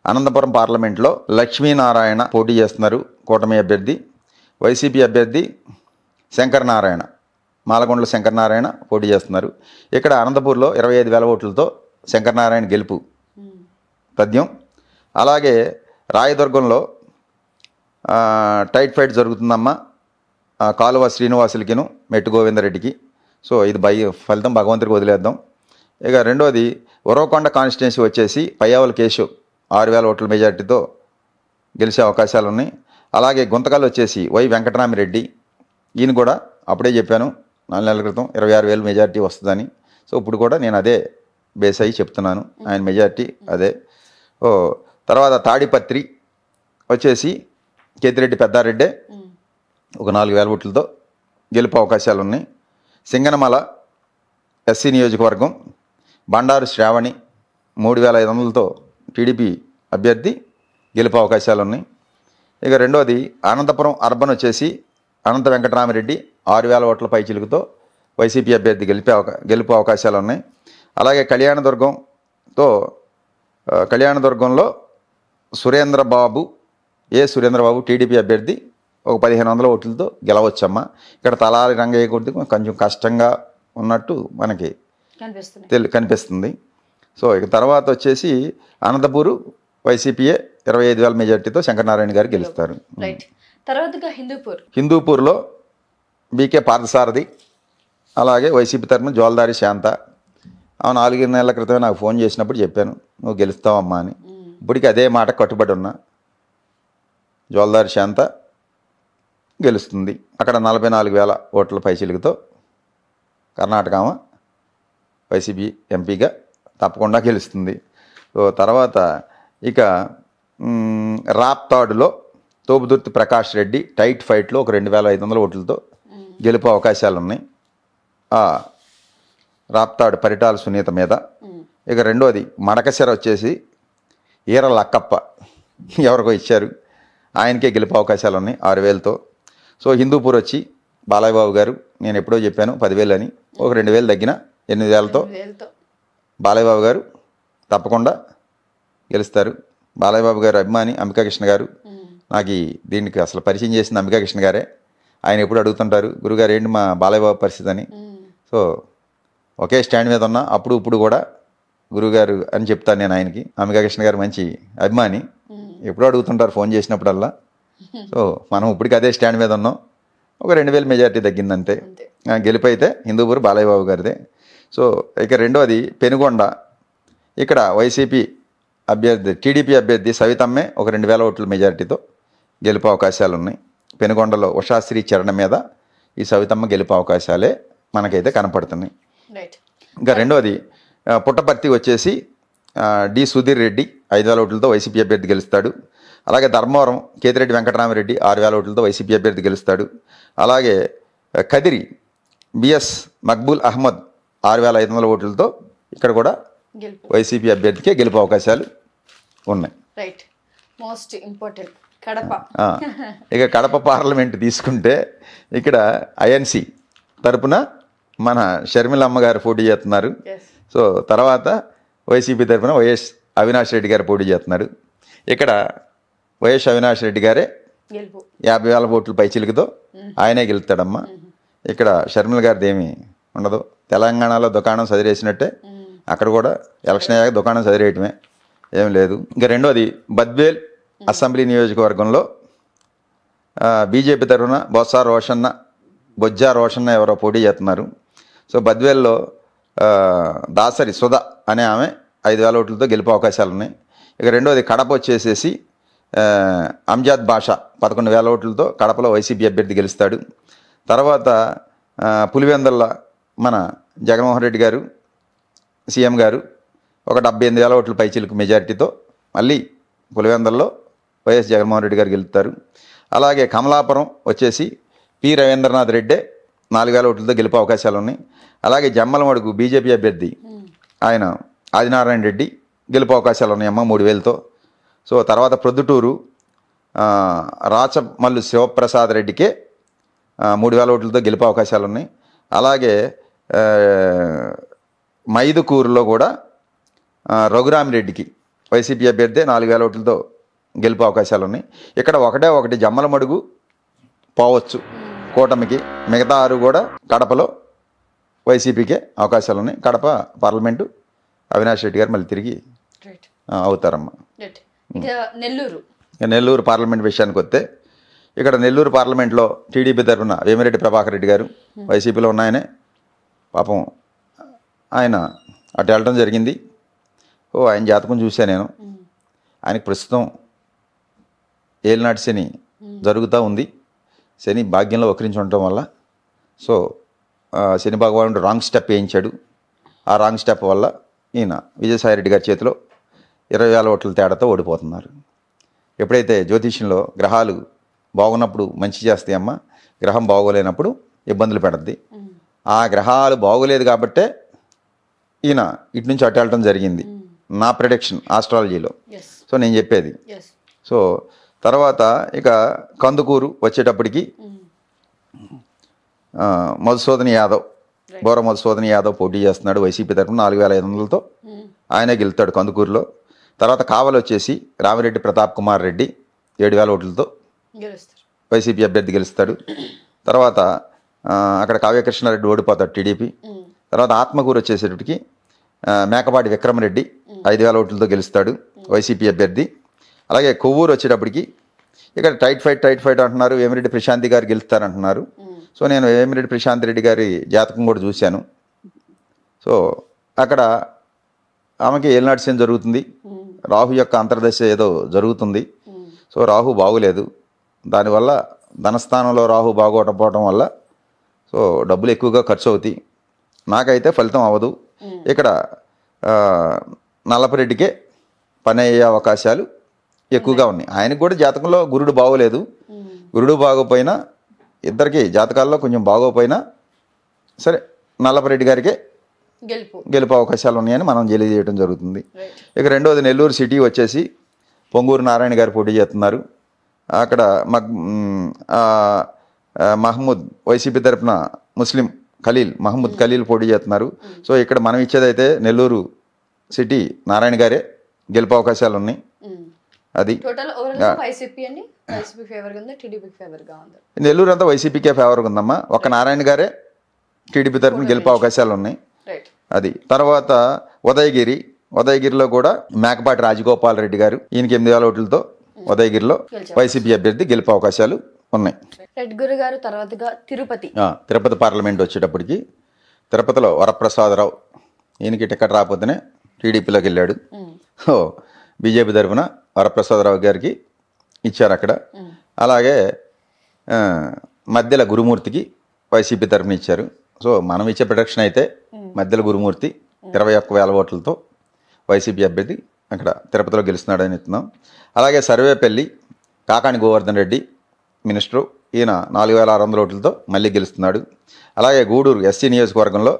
అనంతపురం పార్లమెంట్లో లక్ష్మీనారాయణ పోటీ చేస్తున్నారు కూటమి అభ్యర్థి. వైసీపీ అభ్యర్థి శంకరనారాయణ మాలకొండల శంకరనారాయణ పోటీ చేస్తున్నారు. ఇక్కడ అనంతపూర్లో 25,000 ఓట్లతో శంకరనారాయణ గెలుపు తథ్యం. అలాగే రాయదుర్గంలో టైట్ ఫైట్ జరుగుతుందమ్మా కాలువ శ్రీనివాసులకిను మెట్టు గోవిందరెడ్డికి. సో ఇది ఫలితం భగవంతుడికి వదిలేద్దాం. ఇక రెండోది ఉరవకొండ కాన్స్టిట్యున్సీ వచ్చేసి పయ్యావుల కేశవ్ 6,000 ఓట్ల మెజార్టీతో గెలిచే అవకాశాలు ఉన్నాయి. అలాగే గుంతకల్ వచ్చేసి వై వెంకటరామిరెడ్డి, ఈయన కూడా అప్పుడే చెప్పాను 4 నెలల క్రితం 26,000 మెజార్టీ వస్తుందని. సో ఇప్పుడు కూడా నేను అదే బేస్ అయ్యి చెప్తున్నాను, ఆయన మెజార్టీ అదే. తర్వాత తాడిపత్రి వచ్చేసి కేతిరెడ్డి పెద్దారెడ్డే ఒక 4,000 ఓట్లతో గెలుపు అవకాశాలు ఉన్నాయి. సింగనమల ఎస్సీ నియోజకవర్గం బండారు శ్రావణి 3,500తో టీడీపీ అభ్యర్థి గెలుపు అవకాశాలు ఉన్నాయి. ఇక రెండోది అనంతపురం అర్బన్ వచ్చేసి అనంత వెంకటరామిరెడ్డి 6,000 ఓట్ల పైచిలుకుతో వైసీపీ అభ్యర్థి గెలుపు అవకాశాలు ఉన్నాయి. అలాగే కళ్యాణదుర్గంలో సురేంద్రబాబు టీడీపీ అభ్యర్థి ఒక 1,500 ఓట్లతో గెలవచ్చమ్మా. ఇక్కడ తలారి రంగయ్య కొద్ది కొంచెం కష్టంగా ఉన్నట్టు మనకి కనిపిస్తుంది. సో ఇక తర్వాత వచ్చేసి అనంతపూరు వైసీపీఏ 25,000 మెజార్టీతో శంకరనారాయణ గారు గెలుస్తారు. హిందూపూర్లో బీకే పార్థసారథి అలాగే వైసీపీ తరఫున జోల్దారి శాంత. 4 నెలల క్రితమే నాకు ఫోన్ చేసినప్పుడు చెప్పాను నువ్వు గెలుస్తావమ్మా అని. ఇప్పటికీ అదే మాట కట్టుబడి ఉన్నా. జోల్దారి శాంత గెలుస్తుంది. అక్కడ 44,000 ఓట్ల పైచిలుగుతో కర్ణాటక వైసీపీ ఎంపీగా తప్పకుండా గెలుస్తుంది. సో తర్వాత ఇక రాప్తాడులో తోపుదుర్తి ప్రకాష్ రెడ్డి టైట్ ఫైట్లో ఒక 2,500 ఓట్లతో గెలుపు అవకాశాలు ఉన్నాయి రాప్తాడు పరిటాల సునీత మీద. ఇక రెండోది మడకశిర వచ్చేసి ఈర లక్కప్ప ఎవరికో ఇచ్చారు, ఆయనకే గెలుపు అవకాశాలు ఉన్నాయి 6,000తో. సో హిందూపూర్ వచ్చి బాలయ్య బాబు గారు, నేను ఎప్పుడో చెప్పాను 10,000 అని, ఒక 2,000 తగ్గిన 8,000తో బాలయ్య బాబు గారు తప్పకుండా గెలుస్తారు. బాలయ్య బాబు గారు అభిమాని అంబికాకృష్ణ గారు, నాకు దీనికి అసలు పరిచయం చేసింది అంబికాకృష్ణ గారే. ఆయన ఎప్పుడు అడుగుతుంటారు గురుగారు ఏంటి మా బాలయ్య బాబు పరిస్థితి అని. సో ఒకే స్టాండ్ మీద ఉన్నా అప్పుడు ఇప్పుడు కూడా గురుగారు అని చెప్తాను నేను ఆయనకి. అంబికాకృష్ణ గారు మంచి అభిమాని, ఎప్పుడూ అడుగుతుంటారు ఫోన్ చేసినప్పుడల్లా. సో మనం ఇప్పటికి అదే స్టాండ్ మీద ఉన్నాం. ఒక 2,000 మెజార్టీ తగ్గిందంతే. గెలుపు అయితే హిందూపూర్ బాలయ్య బాబు గారిదే. సో ఇక రెండోది పెనుగొండ, ఇక్కడ వైసీపీ అభ్యర్థి టీడీపీ అభ్యర్థి సవితమ్మే ఒక 2,000 ఓట్ల మెజార్టీతో గెలుపు అవకాశాలు ఉన్నాయి. పెనుగొండలో ఉషాశ్రీ చరణ మీద ఈ సవితమ్మ గెలుపు అవకాశాలే మనకైతే కనపడుతున్నాయి. ఇంకా రెండోది పుట్టపర్తి వచ్చేసి డి సుధీర్ రెడ్డి 5,000 ఓట్లతో వైసీపీ అభ్యర్థి గెలుస్తాడు. అలాగే ధర్మవరం కేతిరెడ్డి వెంకటరామిరెడ్డి 6,000 ఓట్లతో వైసీపీ అభ్యర్థి గెలుస్తాడు. అలాగే కదిరి బిఎస్ మక్బూల్ అహ్మద్ 6,500 ఓట్లతో ఇక్కడ కూడా వైసీపీ అభ్యర్థికే గెలుపు అవకాశాలు ఉన్నాయి. ఇక కడప పార్లమెంట్ తీసుకుంటే ఇక్కడ ఐఎన్సి తరపున మన షర్మిలమ్మ గారు పోటీ చేస్తున్నారు. సో తర్వాత వైసీపీ తరఫున వైఎస్ అవినాష్ రెడ్డి గారు పోటీ చేస్తున్నారు. ఇక్కడ వైఎస్ అవినాష్ రెడ్డి గారే 50,000 ఓట్ల పైచిలుకుతో ఆయనే గెలుస్తాడమ్మా. ఇక్కడ షర్మిల గారిది ఏమీ ఉండదు. తెలంగాణలో దుకాణం సదిరేసినట్టే అక్కడ కూడా ఎలక్షన్ అయ్యాక దుకాణం సదిరేయటమే, ఏం లేదు. ఇంకా రెండోది బద్వేల్ అసెంబ్లీ నియోజకవర్గంలో బీజేపీ తరఫున బొజ్జా రోషన్న ఎవరో పోటీ చేస్తున్నారు. సో బద్వేల్లో దాసరి సుధ అనే ఆమె 5,000 ఓట్లతో గెలిపే అవకాశాలు ఉన్నాయి. ఇక రెండోది కడప వచ్చేసేసి అంజాద్ బాషా 11,000 ఓట్లతో కడపలో వైసీపీ అభ్యర్థి గెలుస్తాడు. తర్వాత పులివెందుల మన జగన్మోహన్ రెడ్డి గారు సీఎం గారు ఒక 78,000 ఓట్ల పైచిలకు మెజారిటీతో మళ్ళీ పులివెందులలో వైఎస్ జగన్మోహన్ రెడ్డి గారు గెలుస్తారు. అలాగే కమలాపురం వచ్చేసి పి రవీంద్రనాథ్ రెడ్డే 4,000 ఓట్లతో గెలిపే అవకాశాలు ఉన్నాయి. అలాగే జమ్మలమడుగు బీజేపీ అభ్యర్థి ఆయన ఆదినారాయణ రెడ్డి గెలుపు అవకాశాలు ఉన్నాయమ్మ 3,000తో. సో తర్వాత ప్రొద్దుటూరు రాచమల్లు శివప్రసాద్ రెడ్డికే 3,000 ఓట్లతో గెలుపు అవకాశాలు ఉన్నాయి. అలాగే మైదుకూరులో కూడా రఘురామిరెడ్డికి వైసీపీ అభ్యర్థి 4,000 ఓట్లతో గెలుపు అవకాశాలు ఉన్నాయి. ఇక్కడ ఒకటి జమ్మలమడుగు పోవచ్చు కూటమికి, మిగతా 6 కూడా కడపలో వైసీపీకే అవకాశాలు ఉన్నాయి. కడప పార్లమెంటు అవినాష్ రెడ్డి గారు మళ్ళీ తిరిగి అవుతారమ్మా. నెల్లూరు పార్లమెంట్ విషయానికి వస్తే ఇక్కడ నెల్లూరు పార్లమెంట్లో టీడీపీ తరఫున వేమిరెడ్డి ప్రభాకర్ రెడ్డి గారు వైసీపీలో ఉన్నాయనే పాపం ఆయన అటు వెళ్ళడం జరిగింది. ఆయన జాతకం చూసా నేను. ఆయనకు ప్రస్తుతం ఏలినాటి శని జరుగుతూ ఉంది. శని భాగ్యంలో వక్రించి ఉండటం వల్ల సో శని భగవానుడు రాంగ్ స్టెప్ వేయించాడు. ఆ రాంగ్ స్టెప్ వల్ల ఈయన విజయసాయిరెడ్డి గారి చేతిలో 20,000 ఓట్ల తేడాతో ఓడిపోతున్నారు. ఎప్పుడైతే జ్యోతిష్యంలో గ్రహాలు బాగున్నప్పుడు మంచి చేస్తాయమ్మ, గ్రహం బాగోలేనప్పుడు ఇబ్బందులు పెడద్ది. ఆ గ్రహాలు బాగోలేదు కాబట్టే ఈయన ఇటు నుంచి అటు వెళ్ళటం జరిగింది, నా ప్రిడిక్షన్ ఆస్ట్రాలజీలో. సో నేను చెప్పేది. సో తర్వాత ఇక కందుకూరు వచ్చేటప్పటికి బోర మధుసూదన్ యాదవ్ పోటీ చేస్తున్నాడు వైసీపీ తరఫున 4,500తో ఆయనే గెలుస్తాడు కందుకూరులో. తర్వాత కావలి వచ్చేసి రామిరెడ్డి ప్రతాప్ కుమార్ రెడ్డి 7,000 ఓట్లతో వైసీపీ అభ్యర్థి గెలుస్తాడు. తర్వాత అక్కడ కావ్యకృష్ణారెడ్డి ఓడిపోతాడు టీడీపీ. తర్వాత ఆత్మకూరు వచ్చేసేటప్పటికి మేకపాటి విక్రమరెడ్డి 5,000 ఓట్లతో గెలుస్తాడు వైసీపీ అభ్యర్థి. అలాగే కొవ్వూరు వచ్చేటప్పటికి ఇక్కడ టైట్ ఫైట్ అంటున్నారు, వేమిరెడ్డి ప్రశాంతి గారు గెలుస్తారంటున్నారు. సో నేను వేమిరెడ్డి ప్రశాంత్ రెడ్డి గారి జాతకం కూడా చూశాను. సో అక్కడ ఆమెకి ఏలినాటి శని జరుగుతుంది, రాహు యొక్క అంతర్దశ ఏదో జరుగుతుంది. సో రాహు బాగులేదు, దానివల్ల ధనస్థానంలో రాహు బాగోకపోవడం వల్ల సో డబ్బులు ఎక్కువగా ఖర్చు అవుతాయి. నాకైతే ఫలితం అవ్వదు. ఇక్కడ నల్లపరెడ్డికే పని అయ్యే అవకాశాలు ఎక్కువగా ఉన్నాయి. ఆయనకు కూడా జాతకంలో గురుడు బాగోలేదు. గురుడు బాగోపోయినా ఇద్దరికి జాతకాల్లో కొంచెం బాగోపోయినా సరే నల్లపరెడ్డి గారికే గెలుపు అవకాశాలు ఉన్నాయని మనం తెలియజేయడం జరుగుతుంది. ఇక రెండోది నెల్లూరు సిటీ వచ్చేసి పొంగూరు నారాయణ గారు పోటీ చేస్తున్నారు. అక్కడ మహమ్మద్ వైసీపీ తరఫున ముస్లిం మహమ్మద్ ఖలీల్ పోటీ చేస్తున్నారు. సో ఇక్కడ మనం ఇచ్చేదైతే నెల్లూరు సిటీ నారాయణ గారే గెలుపు అవకాశాలు ఉన్నాయి. అది నెల్లూరు అంతా వైసీపీకే ఫేవర్గా ఉందమ్మా. ఒక నారాయణ గారే టీడీపీ తరఫున గెలుపు అవకాశాలు ఉన్నాయి. అది తర్వాత ఉదయగిరిలో కూడా మేకపాటి రాజగోపాల్ రెడ్డి గారు ఈయనకి 8,000 ఓట్లతో ఉదయగిరిలో వైసీపీ అభ్యర్థి గెలుపు అవకాశాలు ఉన్నాయి. తిరుపతి పార్లమెంట్ వచ్చేటప్పటికి తిరుపతిలో వరప్రసాదరావు ఈయనకి టికెట్ రాకపోతేనే టీడీపీలోకి వెళ్ళాడు. బీజేపీ తరఫున వరప్రసాదరావు గారికి ఇచ్చారు అక్కడ. అలాగే మధ్యల గురుమూర్తికి వైసీపీ తరఫున ఇచ్చారు. సో మనం ఇచ్చే ప్రొడక్షన్ అయితే మధ్యల గురుమూర్తి 21,000 ఓట్లతో వైసీపీ అభ్యర్థి అక్కడ తిరుపతిలో గెలుస్తున్నాడని ఇస్తున్నాం. అలాగే సర్వేపల్లి కాకాని గోవర్ధన్ రెడ్డి మినిస్టరు, ఈయన 4,600 ఓట్లతో మళ్ళీ గెలుస్తున్నాడు. అలాగే గూడూరు ఎస్సీ నియోజకవర్గంలో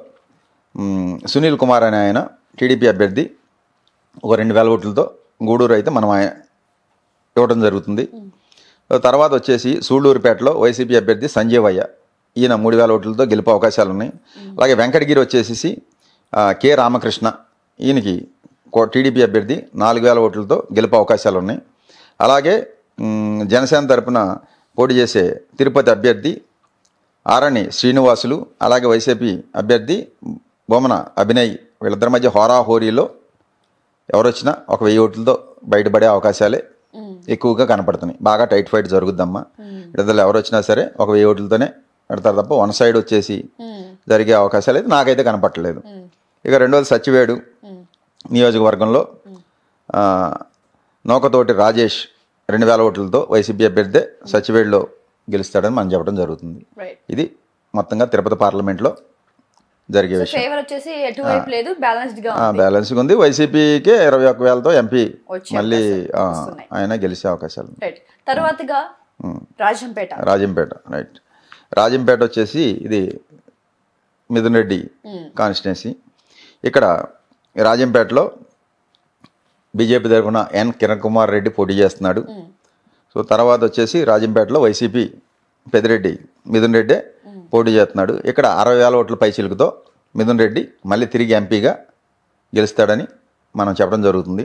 సునీల్ కుమార్ అనే ఆయన టీడీపీ అభ్యర్థి ఒక 2,000 ఓట్లతో గూడూరు అయితే మనం ఇవ్వడం జరుగుతుంది. తర్వాత వచ్చేసి సూళ్ళూరుపేటలో వైసీపీ అభ్యర్థి సంజీవయ్య ఈయన 3,000 ఓట్లతో గెలుపు అవకాశాలు ఉన్నాయి. అలాగే వెంకటగిరి వచ్చేసి కె రామకృష్ణ ఈయనకి టీడీపీ అభ్యర్థి 4,000 ఓట్లతో గెలుపు అవకాశాలు ఉన్నాయి. అలాగే జనసేన తరపున పోటీ చేసే తిరుపతి అభ్యర్థి ఆరణి శ్రీనివాసులు, అలాగే వైసీపీ అభ్యర్థి బొమ్మన అభినయ్, వీళ్ళిద్దరి మధ్య హోరాహోరీలో ఎవరు వచ్చినా ఒక 1000 ఓట్లతో బయటపడే అవకాశాలే ఎక్కువగా కనపడుతున్నాయి. బాగా టైట్ ఫైట్ జరుగుద్దమ్మా. ఇద్దరు ఎవరు వచ్చినా సరే ఒక 1000 ఓట్లతోనే పెడతారు తప్ప వన్ సైడ్ వచ్చేసి జరిగే అవకాశాలు అయితే నాకైతే కనపట్టలేదు. ఇక రెండోది సచివేడు నియోజకవర్గంలో నూకతోటి రాజేష్ 2000 ఓట్లతో వైసీపీ అభ్యర్థి సచివేడులో గెలుస్తాడని మనం చెప్పడం జరుగుతుంది. ఇది మొత్తంగా తిరుపతి పార్లమెంట్లో జరిగే విషయం. బ్యాలెన్స్గా ఉంది. వైసీపీకే 21,000తో ఎంపీ మళ్ళీ ఆయన గెలిచే అవకాశాలు. తర్వాతగా రాజంపేట రైట్. రాజంపేట వచ్చేసి ఇది మిథున్ రెడ్డి కాన్స్టిట్యున్సీ. ఇక్కడ రాజంపేటలో బీజేపీ తరఫున ఎన్ కిరణ్ కుమార్ రెడ్డి పోటీ చేస్తున్నాడు. సో తర్వాత వచ్చేసి రాజంపేటలో వైసీపీ పెద్దిరెడ్డి మిథున్ రెడ్డి పోటీ చేస్తున్నాడు. ఇక్కడ 60,000 ఓట్ల పైచిలుకుతో మిథున్ రెడ్డి మళ్ళీ తిరిగి ఎంపీగా గెలుస్తాడని మనం చెప్పడం జరుగుతుంది.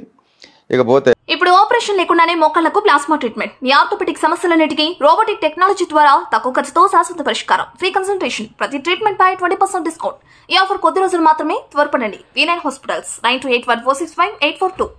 ఇకపోతే ఇప్పుడు ఆపరేషన్ లేకుండానే మోకాళ్లకు ప్లాస్మా ట్రీట్మెంట్, మీ ఆర్థోపెడిక్ సమస్యలన్నిటికీ రోబోటిక్ టెక్నాలజీ ద్వారా తక్కువ ఖర్చుతో శాశ్వత పరిష్కారం, ఫ్రీ కన్సల్టేషన్, ప్రతి ట్రీట్మెంట్ పై 20% డిస్కౌంట్. ఈ ఆఫర్ కొద్ది రోజులు మాత్రమే. త్వరపడండి. V9 hospitals 9281465842.